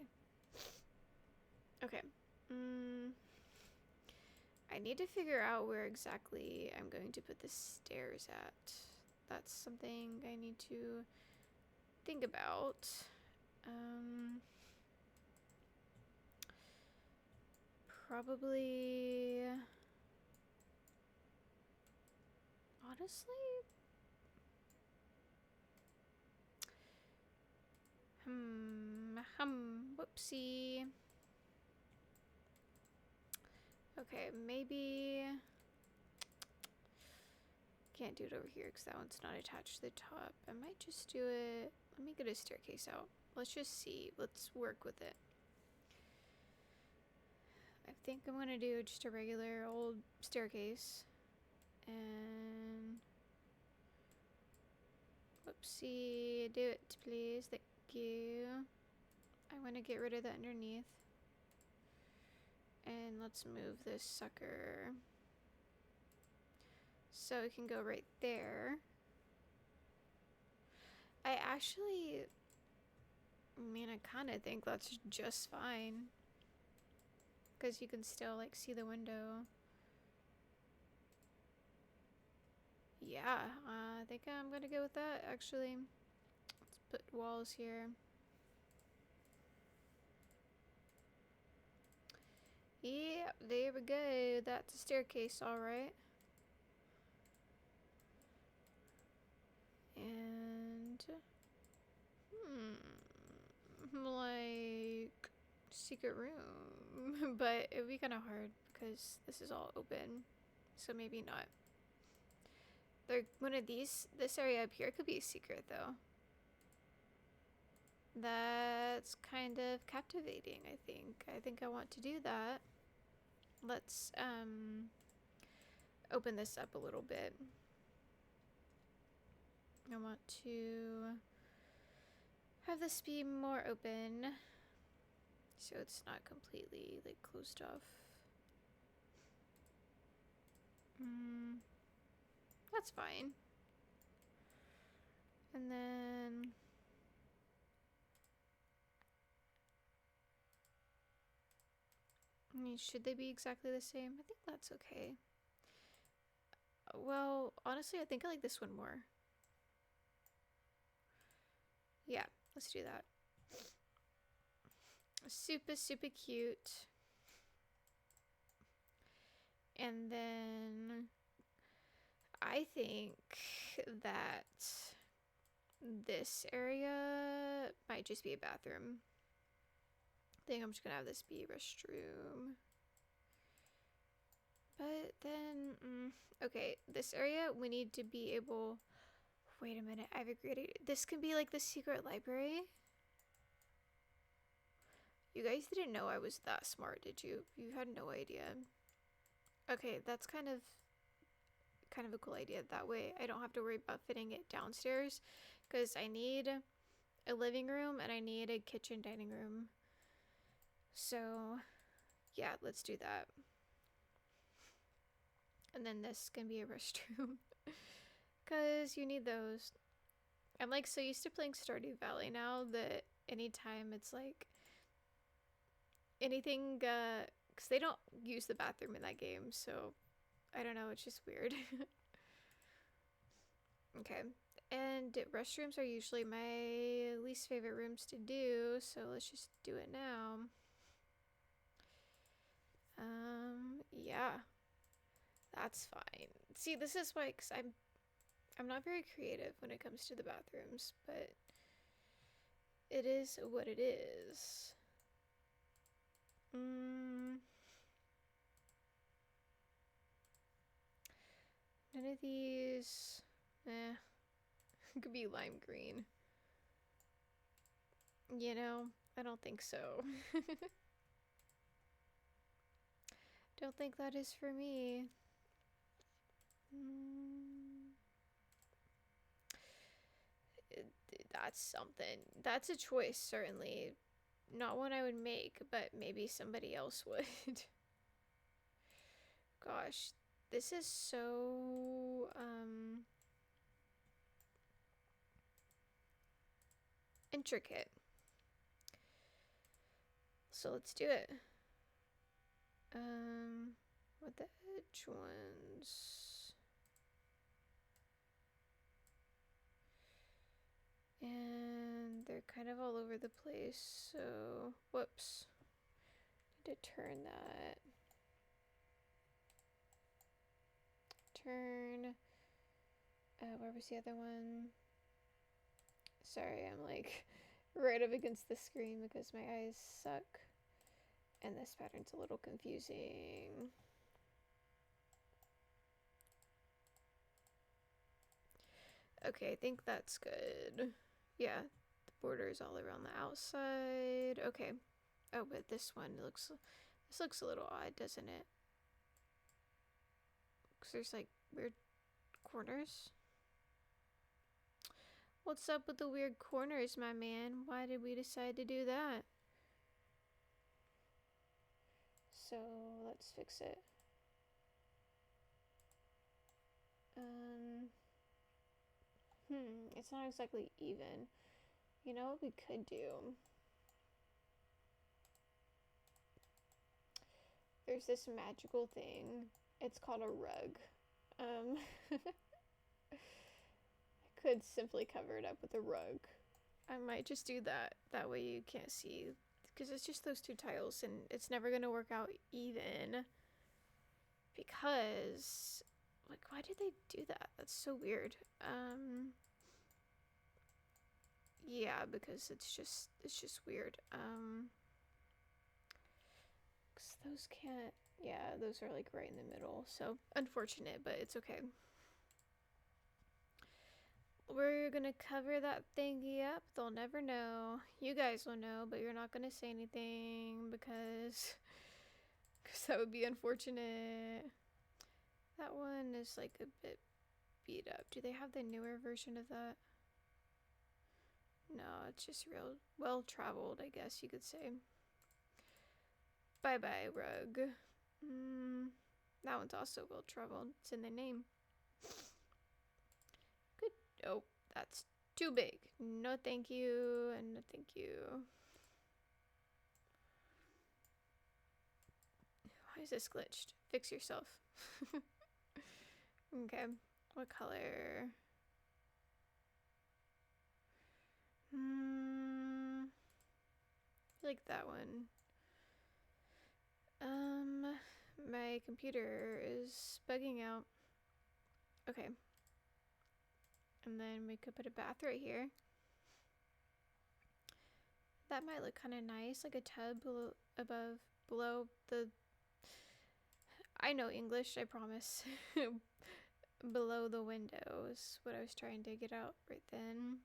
Okay. I need to figure out where exactly I'm going to put the stairs at. That's something I need to think about. Probably... Honestly? Whoopsie. Okay, maybe... Can't do it over here because that one's not attached to the top. I might just do it... Let me get a staircase out. Let's just see. Let's work with it. I think I'm gonna do just a regular old staircase. And... Whoopsie. Do it, please. Thank you. I want to get rid of the underneath. And let's move this sucker so it can go right there. I actually... I mean, I kind of think that's just fine. Because you can still, like, see the window. Yeah, I think I'm gonna go with that, actually. Let's put walls here. Yep, there we go. That's a staircase, alright. And... like... secret room. But it would be kind of hard because this is all open. So maybe not. One of these... This area up here could be a secret, though. That's kind of captivating, I think. I think I want to do that. Let's, open this up a little bit. I want to have this be more open so it's not completely, like, closed off. That's fine. And then... should they be exactly the same? I think that's okay. Well, honestly, I think I like this one more. Yeah, let's do that. Super, super cute. And then I think that this area might just be a bathroom. I think I'm just gonna have this be a restroom. But then, okay, this area we need to be able... Wait a minute, I've agreed. This can be like the secret library. You guys didn't know I was that smart, did you? You had no idea. Okay, that's kind of a cool idea. That way I don't have to worry about fitting it downstairs, because I need a living room and I need a kitchen dining room. So yeah, let's do that. And then this can be a restroom because you need those. I'm like so used to playing Stardew Valley now that anytime it's like anything, because they don't use the bathroom in that game, so I don't know, it's just weird. Okay, and restrooms are usually my least favorite rooms to do, so let's just do it now. Yeah, that's fine. See, this is why, because I'm not very creative when it comes to the bathrooms, but it is what it is. None of these, could be lime green. You know, I don't think so. Don't think that is for me. That's something. That's a choice, certainly. Not one I would make, but maybe somebody else would. Gosh, this is so, intricate. So let's do it. What the edge ones? And they're kind of all over the place, so whoops. Need to turn that. Turn. Where was the other one? Sorry, I'm like right up against the screen because my eyes suck. And this pattern's a little confusing. Okay, I think that's good. Yeah, the border is all around the outside. Okay. Oh, but this looks a little odd, doesn't it? Because there's like weird corners. What's up with the weird corners, my man? Why did we decide to do that? So let's fix it. It's not exactly even. You know what we could do? There's this magical thing. It's called a rug. I could simply cover it up with a rug. I might just do that. That way you can't see because it's just those two tiles and it's never gonna work out even because, like, why did they do that? That's so weird. Yeah, because it's just weird. 'Cause those can't, yeah, those are like right in the middle, so unfortunate, but it's okay. We're gonna cover that thingy up. They'll never know. You guys will know, but you're not gonna say anything because that would be unfortunate. That one is like a bit beat up. Do they have the newer version of that? No, it's just real well traveled, I guess you could say. Bye bye, rug. That one's also well traveled. It's in the name. Good. Oh, that's too big. No thank you, and no thank you. Why is this glitched? Fix yourself. Okay. What color? I like that one. My computer is bugging out. Okay. And then we could put a bath right here. That might look kind of nice, like a tub below the... I know English, I promise. Below the window is what I was trying to get out right then.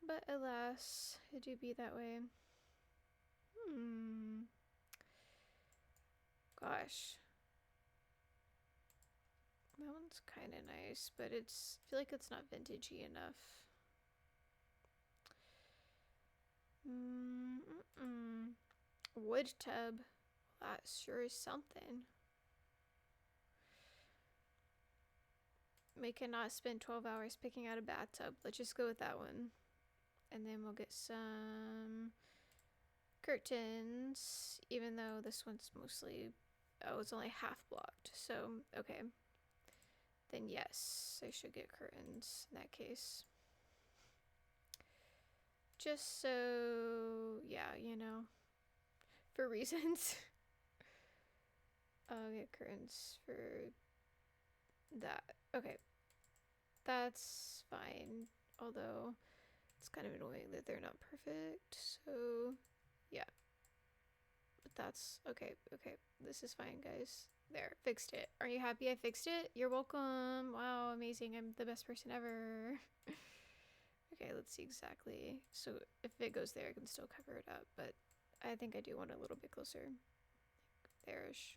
But alas, it do be that way. Gosh. That one's kind of nice, but I feel like it's not vintagey enough. Wood tub. That sure is something. We cannot spend 12 hours picking out a bathtub. Let's just go with that one. And then we'll get some curtains, even though this one's mostly, oh, it's only half blocked. So, okay. Then yes, I should get curtains in that case. Just so, yeah, you know, for reasons. I'll get curtains for that. Okay. That's fine. Although, it's kind of annoying that they're not perfect. So, yeah. But that's okay. Okay. This is fine, guys. There. Fixed it. Are you happy I fixed it? You're welcome. Wow, amazing. I'm the best person ever. Okay, let's see exactly. So, if it goes there, I can still cover it up. But I think I do want it a little bit closer. There-ish.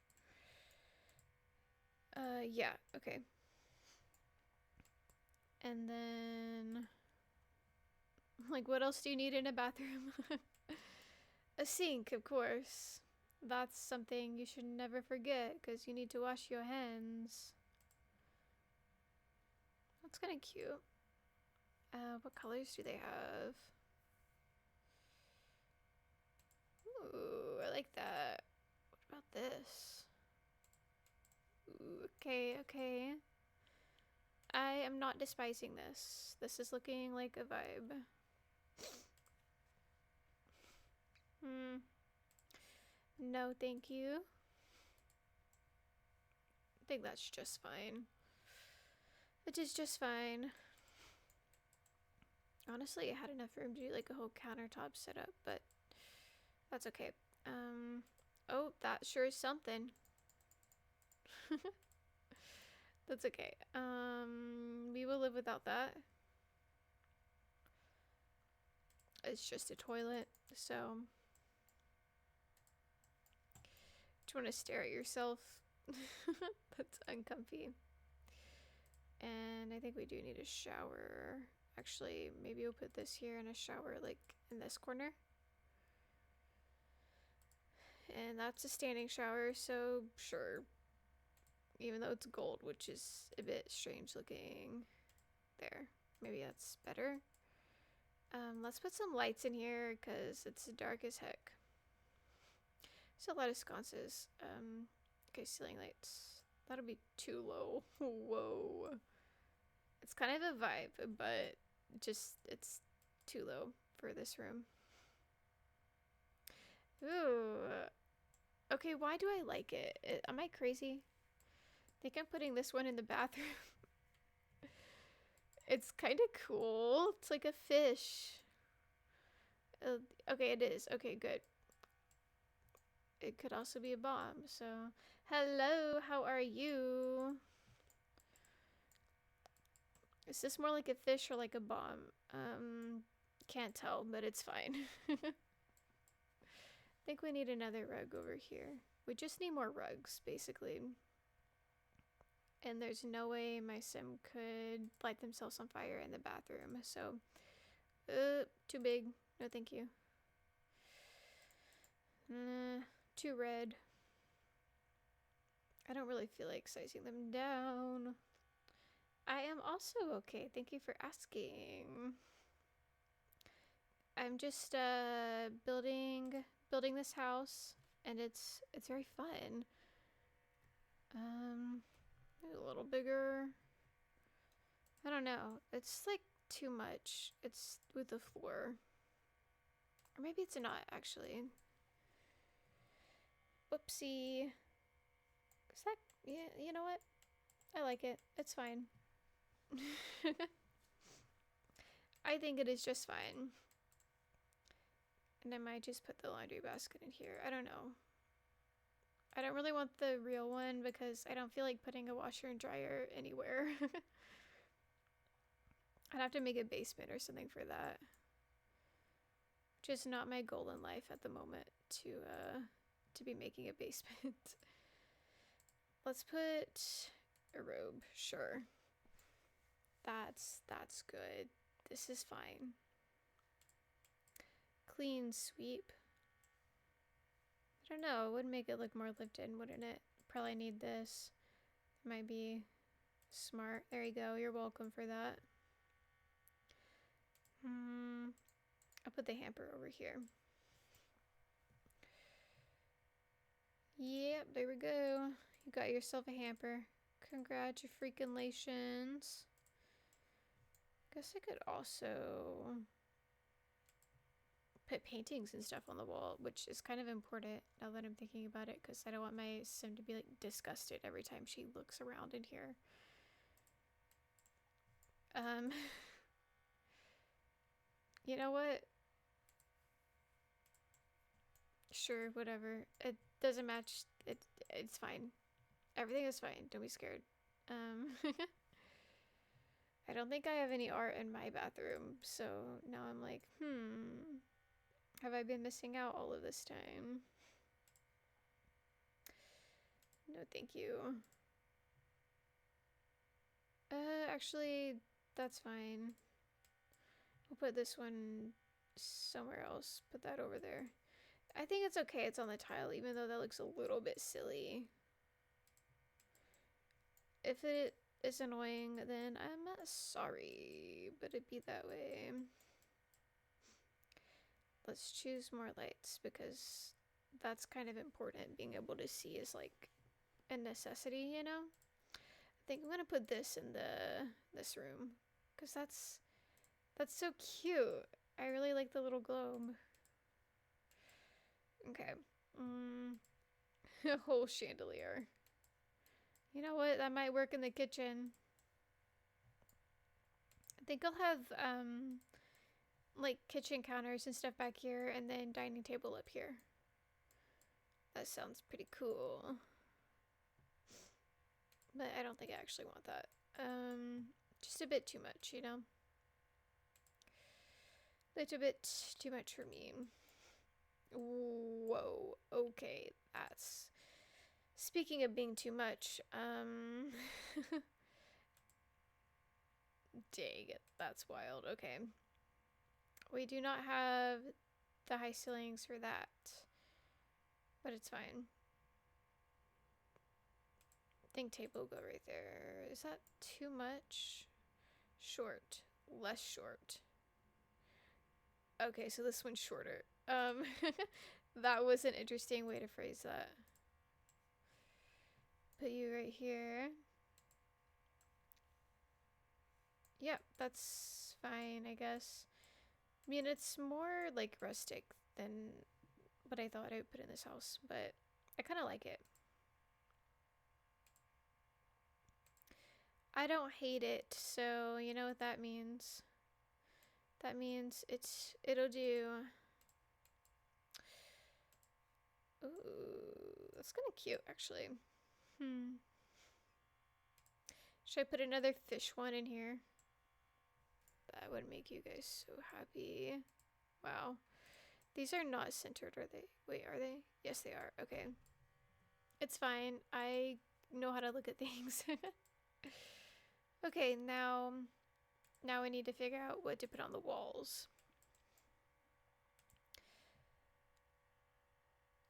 Yeah. Okay. And then, like, what else do you need in a bathroom? A sink, of course. That's something you should never forget because you need to wash your hands. That's kind of cute. What colors do they have? Ooh, I like that. What about this? Ooh, okay, okay. I am not despising this. This is looking like a vibe. No, thank you. I think that's just fine. It is just fine. Honestly, I had enough room to do like a whole countertop setup, but that's okay. Oh, that sure is something. That's okay. We will live without that. It's just a toilet, so do you want to stare at yourself? That's uncomfy. And I think we do need a shower. Actually, maybe we'll put this here and a shower like in this corner. And that's a standing shower, so sure. Even though it's gold, which is a bit strange looking. There. Maybe that's better. Let's put some lights in here because it's dark as heck. There's a lot of sconces. Okay, ceiling lights. That'll be too low. Whoa. It's kind of a vibe, but just it's too low for this room. Ooh. Okay, why do I like it? Am I crazy? I think I'm putting this one in the bathroom. It's kind of cool. It's like a fish. Okay, it is. Okay, good. It could also be a bomb, so... Hello, how are you? Is this more like a fish or like a bomb? Can't tell, but it's fine. I think we need another rug over here. We just need more rugs, basically. And there's no way my sim could light themselves on fire in the bathroom, so... too big. No thank you. Too red. I don't really feel like sizing them down. I am also okay. Thank you for asking. I'm just building this house, and it's very fun. A little bigger. I don't know. It's like too much. It's with the floor. Or maybe it's not actually. Whoopsie. Is that, yeah, you know what? I like it. It's fine. I think it is just fine. And I might just put the laundry basket in here. I don't know. I don't really want the real one because I don't feel like putting a washer and dryer anywhere. I'd have to make a basement or something for that. Just not my goal in life at the moment to be making a basement. Let's put a robe, sure. That's good. This is fine. Clean sweep. I don't know, it would make it look more lived in, wouldn't it? Probably need this. Might be smart. There you go, you're welcome for that. I'll put the hamper over here. Yep, there we go. You got yourself a hamper. Congratulations. Guess I could also put paintings and stuff on the wall, which is kind of important now that I'm thinking about it, because I don't want my sim to be like disgusted every time she looks around in here. You know what? Sure, whatever. It doesn't match. It's fine. Everything is fine. Don't be scared. I don't think I have any art in my bathroom, so now I'm like, have I been missing out all of this time? No, thank you. Actually, that's fine. We'll put this one somewhere else. Put that over there. I think it's okay. It's on the tile, even though that looks a little bit silly. If it is annoying, then I'm sorry, but it'd be that way. Let's choose more lights because that's kind of important. Being able to see is like a necessity, you know? I think I'm gonna put this in this room because that's so cute. I really like the little globe. Okay. A whole chandelier. You know what? That might work in the kitchen. I think I'll have like kitchen counters and stuff back here and then dining table up here. That sounds pretty cool. But I don't think I actually want that. Just a bit too much, you know? Little bit too much for me. Whoa, okay, that's... Speaking of being too much, dang it, that's wild. Okay. We do not have the high ceilings for that, but it's fine. I think table will go right there. Is that too much? Short. Less short. Okay, so this one's shorter. That was an interesting way to phrase that. Put you right here. Yep, that's fine, I guess. I mean, it's more like rustic than but I thought I would put in this house, but I kind of like it. I don't hate it, so you know what that means. That means it'll do. Ooh, that's kind of cute, actually. Should I put another fish one in here? That would make you guys so happy. Wow. These are not centered, are they? Wait, are they? Yes, they are. Okay. It's fine. I know how to look at things. Okay, now we need to figure out what to put on the walls.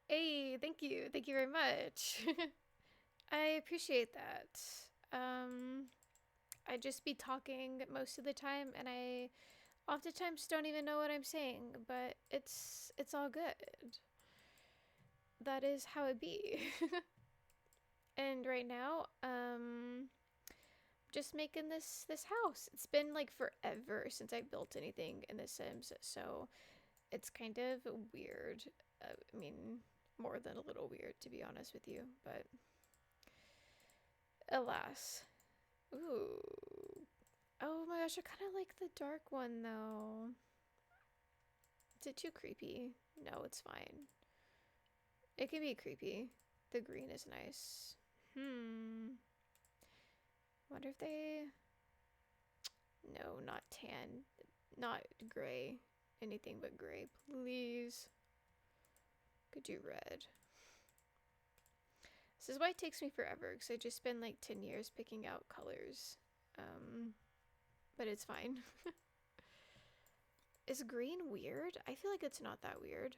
Hey, thank you. Thank you very much. I appreciate that. I just be talking most of the time and I oftentimes don't even know what I'm saying, but it's all good. That is how it be. And right now, just making this house. It's been like forever since I built anything in The Sims, so it's kind of weird. I mean, more than a little weird to be honest with you, but alas. Ooh. Oh my gosh, I kind of like the dark one though. Is it too creepy? No, it's fine. It can be creepy. The green is nice. Wonder if they... No, not tan. Not gray. Anything but gray, please. Could do red. This is why it takes me forever, because I just spend like 10 years picking out colors. But it's fine. Is green weird? I feel like it's not that weird.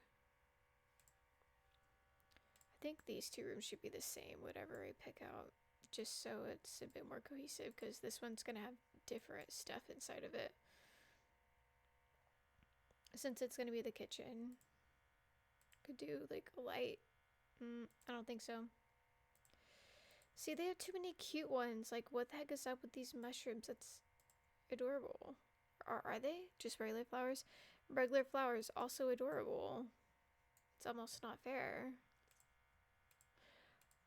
I think these two rooms should be the same, whatever I pick out, just so it's a bit more cohesive, because this one's gonna have different stuff inside of it. Since it's gonna be the kitchen. Could do like a light. I don't think so. See, they have too many cute ones. Like, what the heck is up with these mushrooms? That's adorable. Are they? Just regular flowers? Regular flowers, also adorable. It's almost not fair.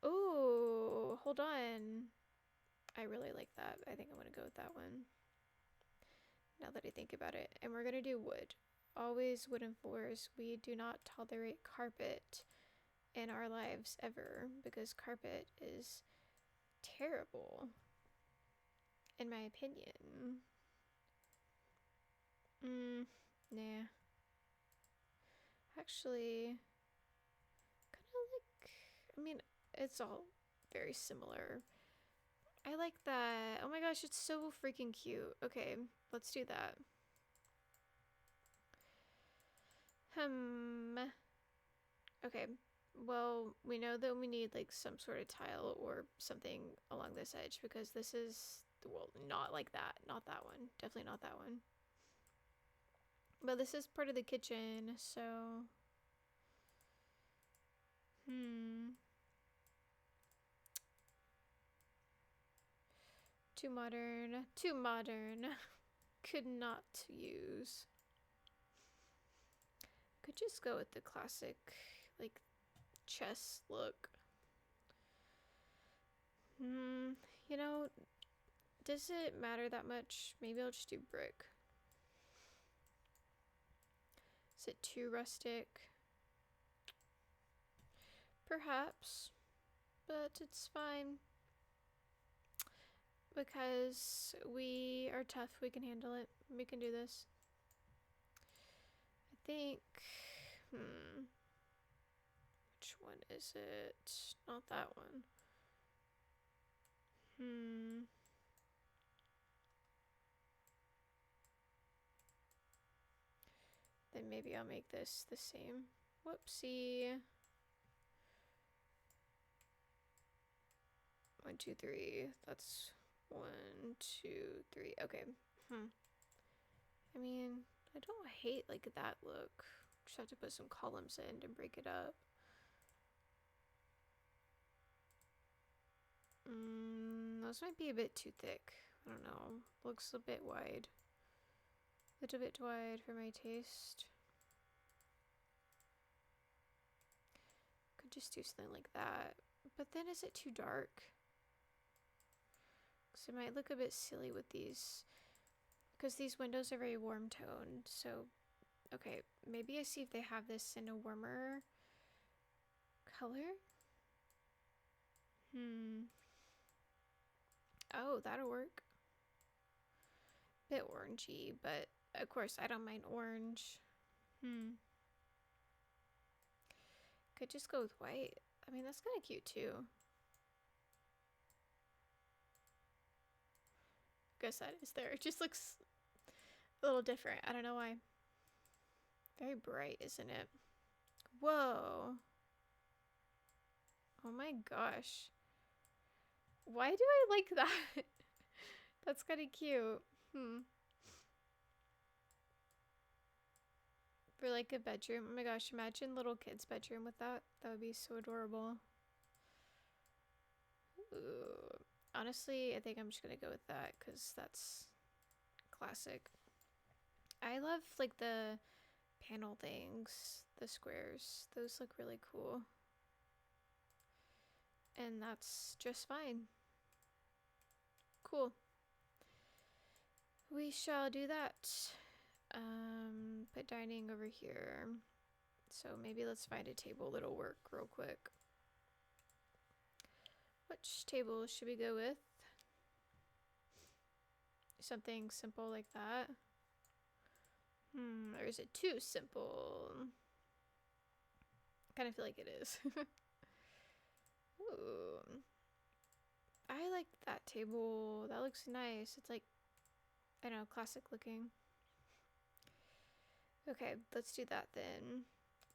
Ooh, hold on. I really like that. I think I'm gonna go with that one. Now that I think about it. And we're gonna do wood. Always wooden floors. We do not tolerate carpet in our lives ever, because carpet is terrible, in my opinion. Nah. Actually, kind of like, I mean, it's all very similar. I like that. Oh my gosh, it's so freaking cute. Okay, let's do that. Okay, well, we know that we need like some sort of tile or something along this edge, because this is, well, not like that. Not that one. Definitely not that one. But this is part of the kitchen, so... Too modern. Too modern. Could not use. Could just go with the classic, like, chess look. You know, does it matter that much? Maybe I'll just do brick. Is it too rustic? Perhaps, but it's fine. Because we are tough, we can handle it. We can do this. I think, which one is it? Not that one. Then maybe I'll make this the same. Whoopsie. 1, 2, 3. That's 1, 2, 3. Okay. I mean, I don't hate like that look. Just have to put some columns in to break it up. Those might be a bit too thick. I don't know. Looks a bit wide. A little bit wide for my taste. could just do something like that. But then is it too dark? Because it might look a bit silly with these. Because these windows are very warm toned. So, okay, maybe I see if they have this in a warmer color. Oh, that'll work. Bit orangey, but of course I don't mind orange. Could just go with white. I mean, that's kind of cute too. Guess that is there. It just looks a little different. I don't know why. Very bright, isn't it? Whoa. Oh my gosh. Why do I like that? That's kind of cute. For like a bedroom. Oh my gosh, imagine little kid's bedroom with that. That would be so adorable. Ooh. Honestly, I think I'm just gonna go with that because that's classic. I love like the panel things, the squares. Those look really cool. And that's just fine. Cool. We shall do that. Put dining over here. So maybe let's find a table that'll work real quick. Which table should we go with? Something simple like that. Or is it too simple? I kind of feel like it is. Ooh. I like that table. That looks nice. It's like, I don't know, classic looking. Okay, let's do that then.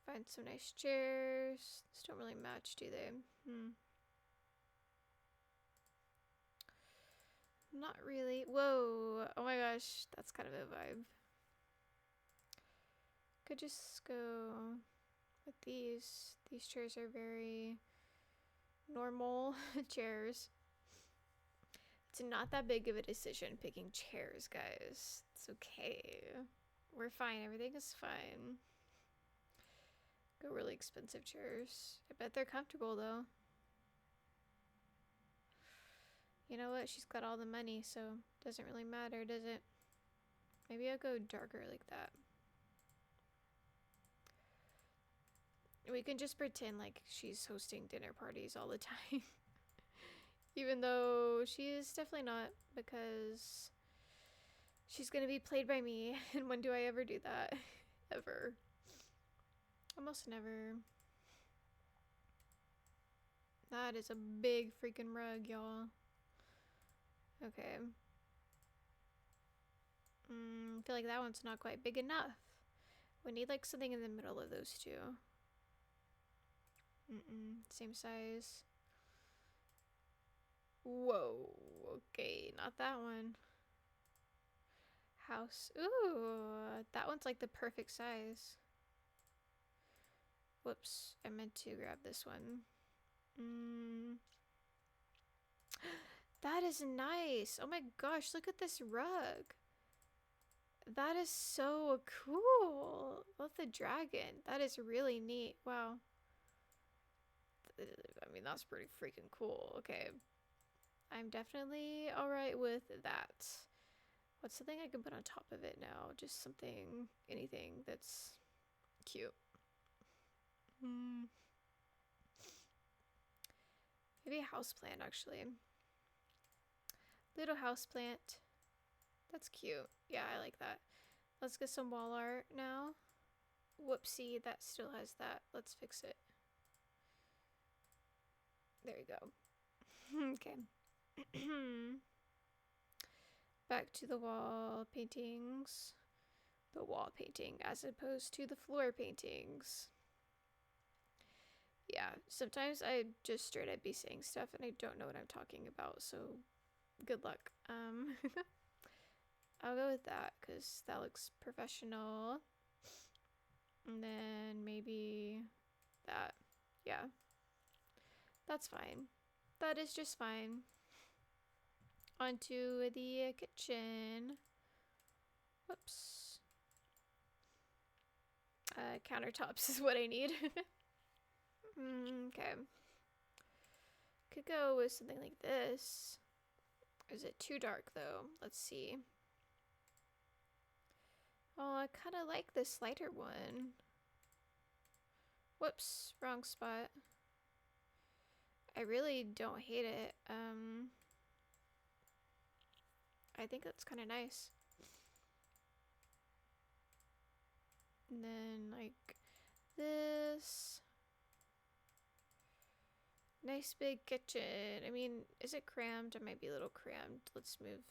Find some nice chairs. These don't really match, do they? Not really. Whoa. Oh my gosh. That's kind of a vibe. Could just go with these. These chairs are very normal chairs. It's not that big of a decision picking chairs, guys. It's okay. We're fine. Everything is fine. Go really expensive chairs. I bet they're comfortable though. You know what? She's got all the money, so it doesn't really matter, does it? Maybe I'll go darker like that. We can just pretend like she's hosting dinner parties all the time. Even though she is definitely not, because she's gonna be played by me. And when do I ever do that? Ever. Almost never. That is a big freaking rug, y'all. Okay. I feel like that one's not quite big enough. We need like something in the middle of those two. Same size. Whoa. Okay, not that one. House. Ooh, that one's like the perfect size. Whoops, I meant to grab this one. That is nice. Oh my gosh, look at this rug. That is so cool. Love the dragon. That is really neat. Wow. I mean, that's pretty freaking cool. Okay. I'm definitely alright with that. What's something I can put on top of it now? Just something, anything that's cute. Maybe a houseplant, actually. Little houseplant. That's cute. Yeah, I like that. Let's get some wall art now. Whoopsie, that still has that. Let's fix it. There you go. Okay. Back to the wall paintings. The wall painting as opposed to the floor paintings. Yeah, sometimes I just straight up be saying stuff and I don't know what I'm talking about, so good luck. I'll go with that because that looks professional. And then maybe that. Yeah. That's fine. That is just fine. Onto the kitchen. Whoops. Countertops is what I need. Okay. Could go with something like this. Is it too dark though? Let's see. Oh, I kind of like this lighter one. Whoops, wrong spot. I really don't hate it. I think that's kind of nice. And then like this. Nice big kitchen. I mean, is it crammed? It might be a little crammed. Let's move.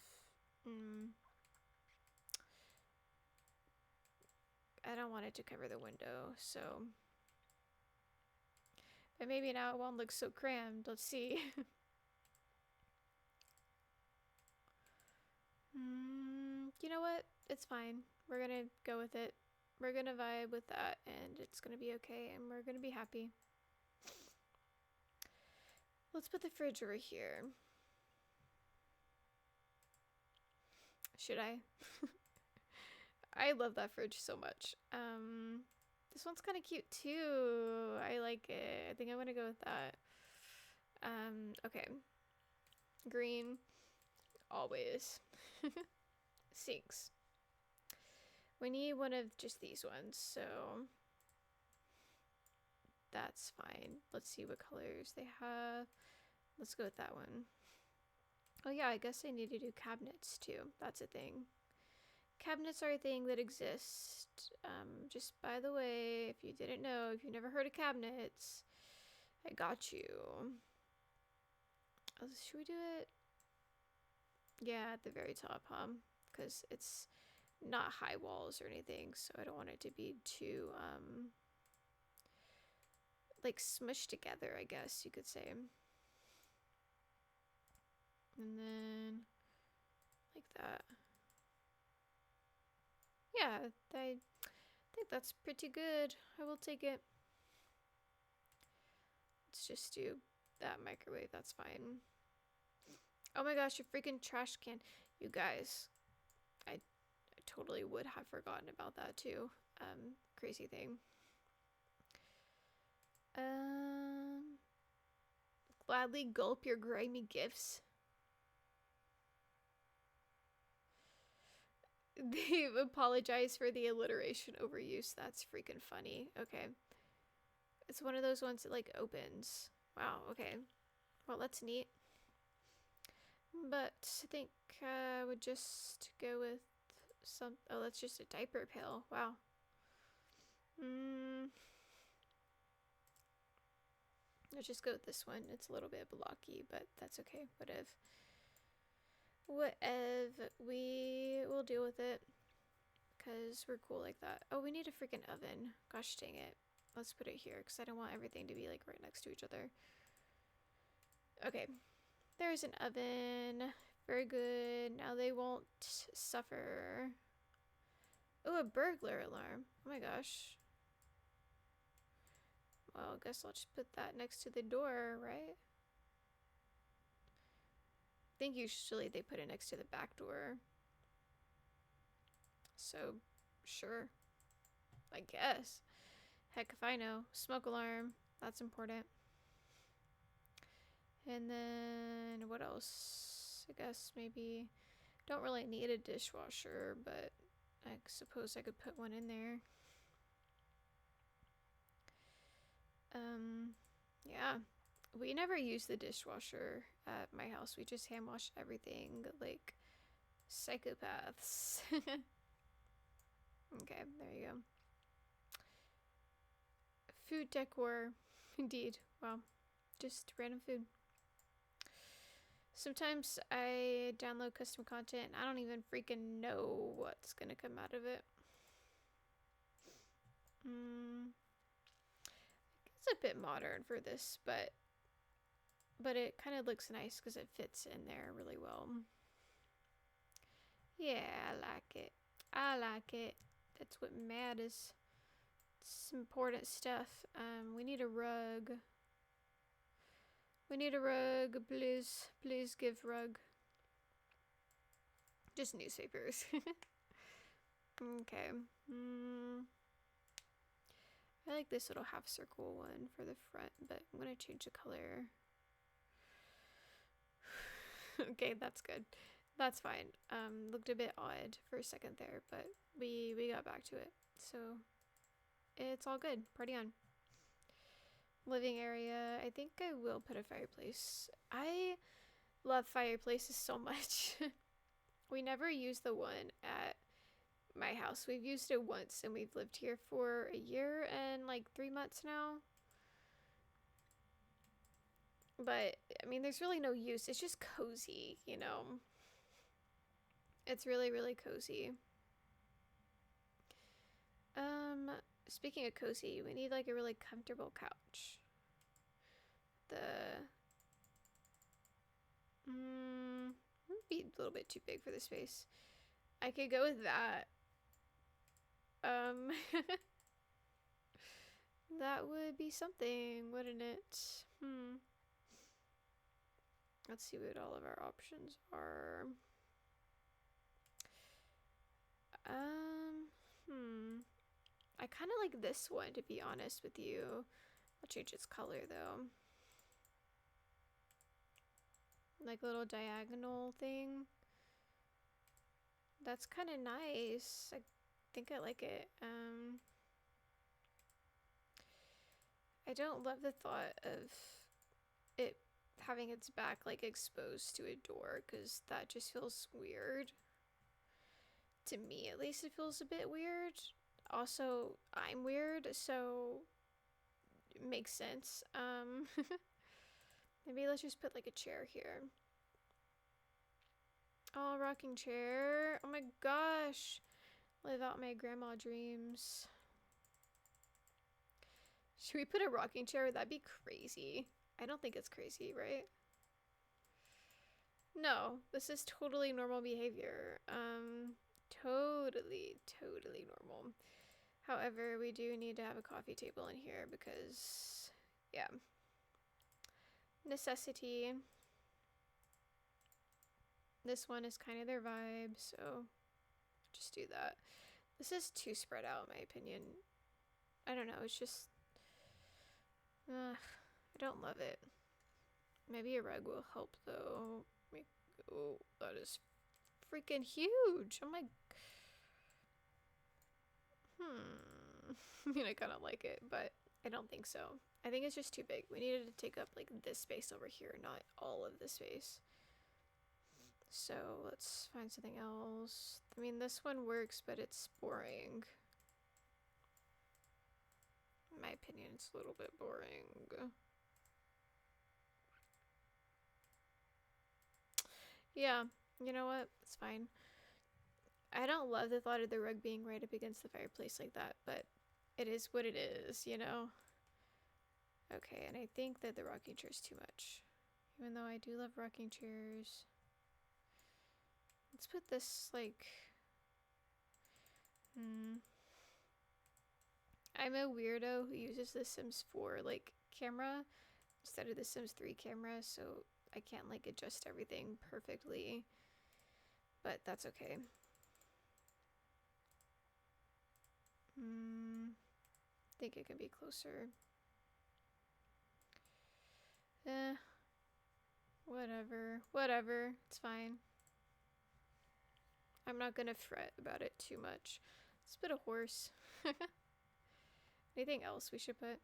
I don't want it to cover the window, so. But maybe now it won't look so crammed. Let's see. You know what? It's fine. We're gonna go with it. We're gonna vibe with that, and it's gonna be okay, and we're gonna be happy. Let's put the fridge over here. Should I? I love that fridge so much. This one's kind of cute too. I like it. I think I'm gonna go with that. Okay. Green. Always. Sinks. We need one of just these ones, so that's fine. Let's see what colors they have. Let's go with that one. Oh yeah, I guess I need to do cabinets too. That's a thing. Cabinets are a thing that exist. Just by the way, if you didn't know, if you've never heard of cabinets, I got you. Should we do it? Yeah, at the very top, huh? Because it's not high walls or anything, so I don't want it to be too, like smushed together, I guess you could say. And then, like that. Yeah, I think that's pretty good. I will take it. Let's just do that microwave, that's fine. Oh my gosh, a freaking trash can. You guys, I totally would have forgotten about that too. Crazy thing. Gladly gulp your grimy gifts. They've apologized for the alliteration overuse. That's freaking funny. Okay. It's one of those ones that like opens. Wow, okay. Well, that's neat. But I think I would just go with some. Oh, that's just a diaper pail. Wow. Let's just go with this one. It's a little bit blocky, but that's okay. Whatever. We will deal with it. Because we're cool like that. Oh, we need a freaking oven. Gosh dang it. Let's put it here because I don't want everything to be like right next to each other. Okay. There's an oven. Very good. Now they won't suffer. Oh, a burglar alarm. Oh my gosh. Well, I guess I'll just put that next to the door, right? I think usually they put it next to the back door. So, sure. I guess. Heck if I know. Smoke alarm. That's important. And then what else? I guess maybe don't really need a dishwasher, but I suppose I could put one in there. Yeah. We never use the dishwasher at my house. We just hand wash everything like psychopaths. Okay, there you go. Food decor. Indeed. Wow. Just random food. Sometimes I download custom content and I don't even freaking know what's gonna come out of it. It's a bit modern for this, but it kind of looks nice because it fits in there really well. Yeah, I like it. I like it. That's what matters. It's important stuff. We need a rug. We need a rug. Please, please give rug. Just newspapers. Okay. I like this little half circle one for the front, but I'm gonna change the color. Okay, that's good. That's fine. Looked a bit odd for a second there, but we got back to it. So it's all good. Party on. Living area. I think I will put a fireplace. I love fireplaces so much. We never use the one at my house. We've used it once and we've lived here for a year and like 3 months now. But I mean, there's really no use. It's just cozy, you know? It's really, really cozy. Speaking of cozy, we need like a really comfortable couch. Would be a little bit too big for the space. I could go with that. That would be something, wouldn't it? Let's see what all of our options are. I kind of like this one, to be honest with you. I'll change its color though. Like a little diagonal thing. That's kind of nice. I think I like it. I don't love the thought of it having its back like exposed to a door, because that just feels weird. To me, at least, it feels a bit weird. Also, I'm weird, so it makes sense. Maybe let's just put like a chair here. Oh, rocking chair. Oh my gosh. Live out my grandma dreams. Should we put a rocking chair? That'd be crazy. I don't think it's crazy, right? No, this is totally normal behavior. Totally normal. However, we do need to have a coffee table in here because, yeah. Necessity. This one is kind of their vibe, so just do that. This is too spread out, in my opinion. I don't know, it's just... I don't love it. Maybe a rug will help, though. Oh, that is freaking huge! Oh my... I mean, I kind of like it, but I don't think so. I think it's just too big. We needed to take up, like, this space over here, not all of the space. So, let's find something else. I mean, this one works, but it's boring. In my opinion, it's a little bit boring. Yeah, you know what? It's fine. I don't love the thought of the rug being right up against the fireplace like that, but it is what it is, you know? Okay, and I think that the rocking chair is too much. Even though I do love rocking chairs. Let's put this, like... I'm a weirdo who uses the Sims 4, like, camera instead of the Sims 3 camera, so I can't, like, adjust everything perfectly. But that's okay. Think it can be closer. Whatever, it's fine. I'm not gonna fret about it too much. Let's put a horse. Anything else we should put?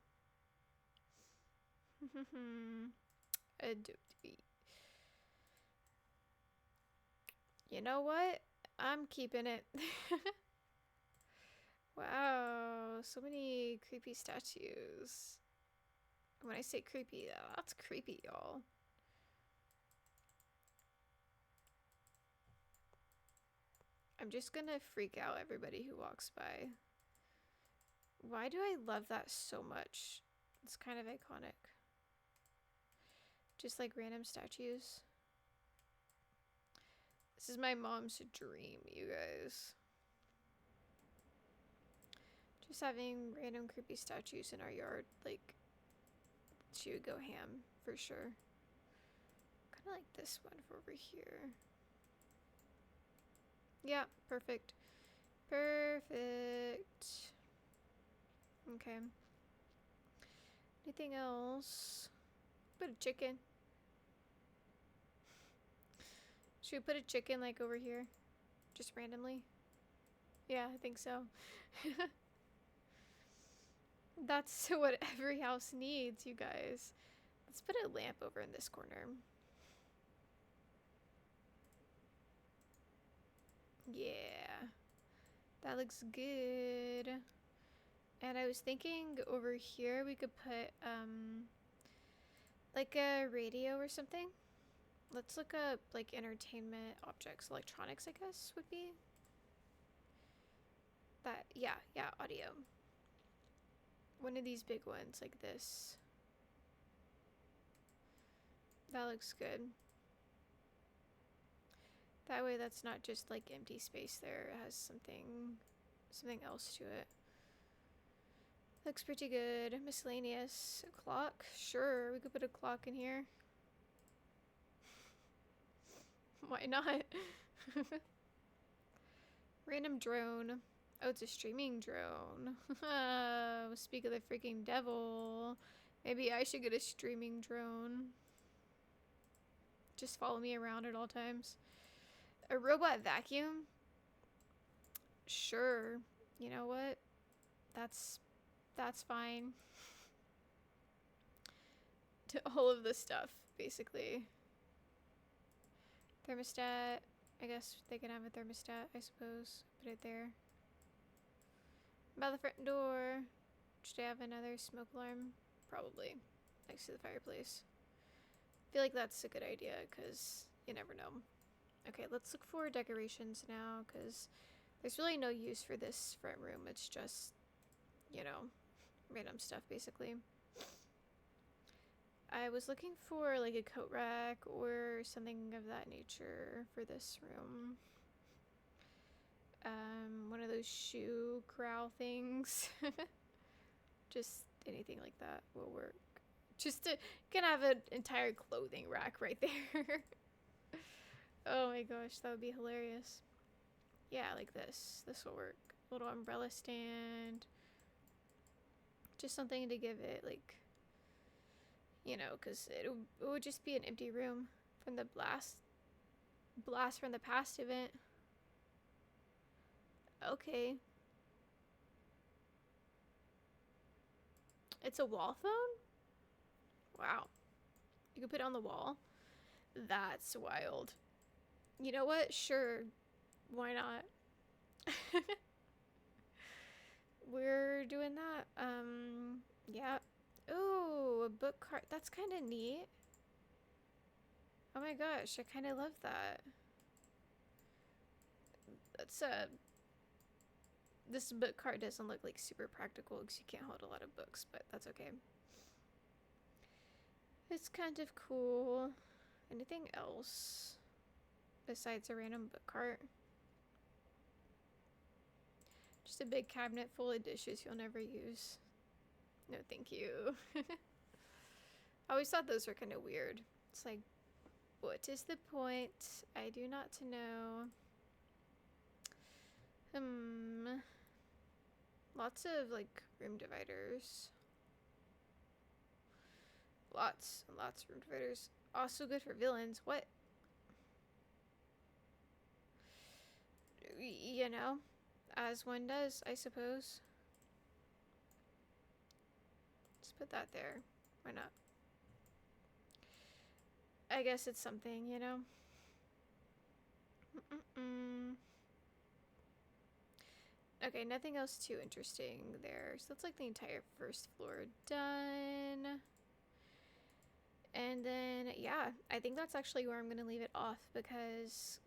You know what? I'm keeping it. Wow, so many creepy statues. When I say creepy, that's creepy, y'all. I'm just gonna freak out everybody who walks by. Why do I love that so much? It's kind of iconic. Just like random statues. This is my mom's dream, you guys. Just having random creepy statues in our yard, like, she would go ham for sure. Kind of like this one for over here. Yeah, perfect. Perfect. Okay. Anything else? Put a chicken. Should we put a chicken like over here? Just randomly? Yeah, I think so. That's what every house needs, you guys. Let's put a lamp over in this corner. Yeah. That looks good. And I was thinking over here we could put like a radio or something. Let's look up like entertainment objects. Electronics, I guess, would be. That, yeah, audio. One of these big ones like this. That looks good. That way that's not just like empty space there. It has something else to it. Looks pretty good. Miscellaneous. A clock? Sure, we could put a clock in here. Why not? Random drone. Oh, it's a streaming drone. Speak of the freaking devil. Maybe I should get a streaming drone. Just follow me around at all times. A robot vacuum? Sure. You know what? That's fine. To all of the stuff, basically. Thermostat. I guess they can have a thermostat, I suppose. Put it there. By the front door. Should I have another smoke alarm? Probably. Next to the fireplace. I feel like that's a good idea, because you never know. Okay, let's look for decorations now, because there's really no use for this front room. It's just, you know, random stuff, basically. I was looking for, like, a coat rack or something of that nature for this room. One of those shoe corral things. Just anything like that will work. Just to can have an entire clothing rack right there. Oh my gosh, that would be hilarious. Yeah, like this. This will work. Little umbrella stand. Just something to give it, like, you know, because it would just be an empty room from the blast from the past event. Okay. It's a wall phone? Wow. You can put it on the wall? That's wild. You know what? Sure. Why not? We're doing that. Yeah. Ooh, a book cart. That's kind of neat. Oh my gosh, I kind of love that. That's this book cart doesn't look like super practical because you can't hold a lot of books, but that's okay. It's kind of cool. Anything else besides a random book cart? Just a big cabinet full of dishes you'll never use. No, thank you. I always thought those were kind of weird. It's like, what is the point? I do not to know. Lots of, like, room dividers. Lots and lots of room dividers. Also good for villains. What? You know, as one does, I suppose. Just put that there. Why not? I guess it's something, you know? Okay, nothing else too interesting there. So that's like the entire first floor done. And then, yeah, I think that's actually where I'm going to leave it off because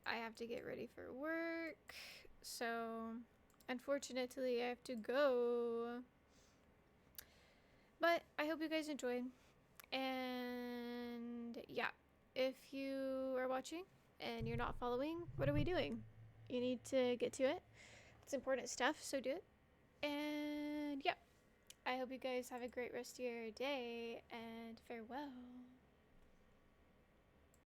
I have to get ready for work. So, unfortunately, I have to go. But I hope you guys enjoyed. And yeah, if you are watching and you're not following, what are we doing? You need to get to it. It's important stuff, so do it. And yeah, I hope you guys have a great rest of your day, and farewell.